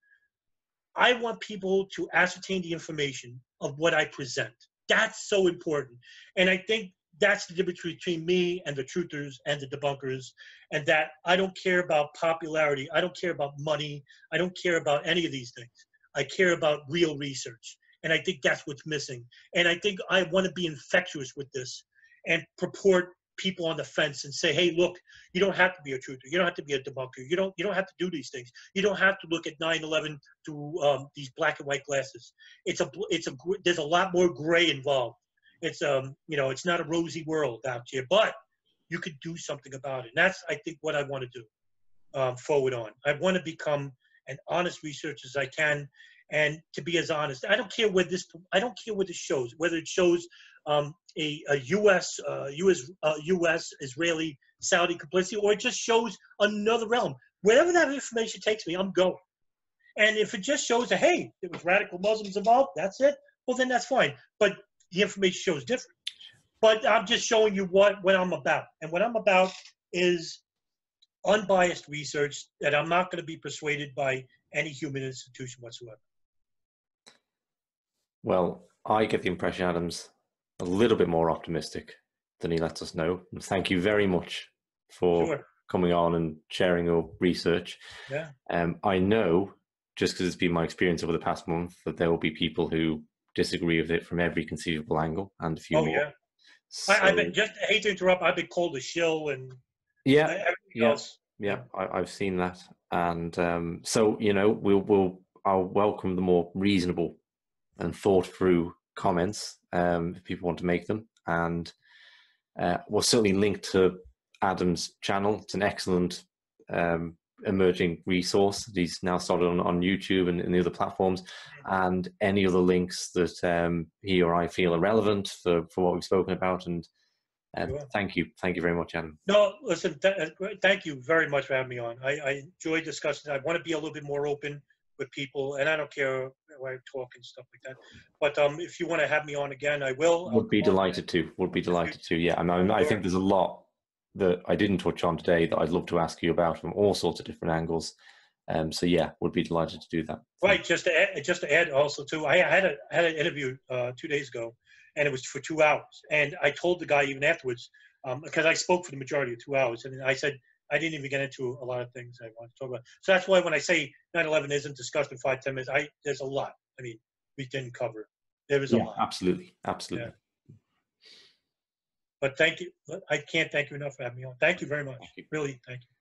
Speaker 3: I want people to ascertain the information of what I present. That's so important. And I think that's the difference between me and the truthers and the debunkers, and that I don't care about popularity. I don't care about money. I don't care about any of these things. I care about real research. And I think that's what's missing. And I think I want to be infectious with this and purport people on the fence and say, hey, look, you don't have to be a truther. You don't have to be a debunker. You don't have to do these things. You don't have to look at 9/11 through these black and white glasses. There's a lot more gray involved. It's it's not a rosy world out here, but you could do something about it. And that's, I think, what I want to do forward on. I want to become an honest researcher as I can, and to be as honest. I don't care what this shows, whether it shows a U.S. Israeli Saudi complicity, or it just shows another realm. Wherever that information takes me, I'm going. And if it just shows that, hey, there was radical Muslims involved, that's it, well, then that's fine. But the information shows different. But I'm just showing you what I'm about. And what I'm about is unbiased research that I'm not going to be persuaded by any human institution whatsoever.
Speaker 4: Well, I get the impression Adam's a little bit more optimistic than he lets us know. And thank you very much for coming on and sharing your research.
Speaker 3: Yeah.
Speaker 4: I know, just because it's been my experience over the past month, that there will be people who disagree with it from every conceivable angle, and a few more.
Speaker 3: Yeah.
Speaker 4: So,
Speaker 3: I've been, just I hate to interrupt, I've been called a shill and everything else.
Speaker 4: Yeah, I've seen that. And so, I'll welcome the more reasonable and thought through comments if people want to make them. And we'll certainly link to Adam's channel. It's an excellent emerging resource that he's now started on YouTube and the other platforms, and any other links that he or I feel are relevant for what we've spoken about. And thank you very much, Adam.
Speaker 3: No, listen, thank you very much for having me on. I enjoy discussing. I want to be a little bit more open with people, and I don't care where I talk and stuff like that. But if you want to have me on again, I will.
Speaker 4: Would be delighted to. Would be delighted to. Yeah, and I think there's a lot that I didn't touch on today that I'd love to ask you about from all sorts of different angles. So yeah, would be delighted to do that.
Speaker 3: Right. Just to add also too, I had an interview 2 days ago, and it was for 2 hours. And I told the guy even afterwards, because I spoke for the majority of 2 hours, and I said I didn't even get into a lot of things I wanted to talk about. So that's why when I say 9/11 isn't discussed in 5-10 minutes, there's a lot. I mean, we didn't cover it. There was a lot.
Speaker 4: Absolutely, absolutely.
Speaker 3: Yeah. But thank you. I can't thank you enough for having me on. Thank you very much. Really, thank you.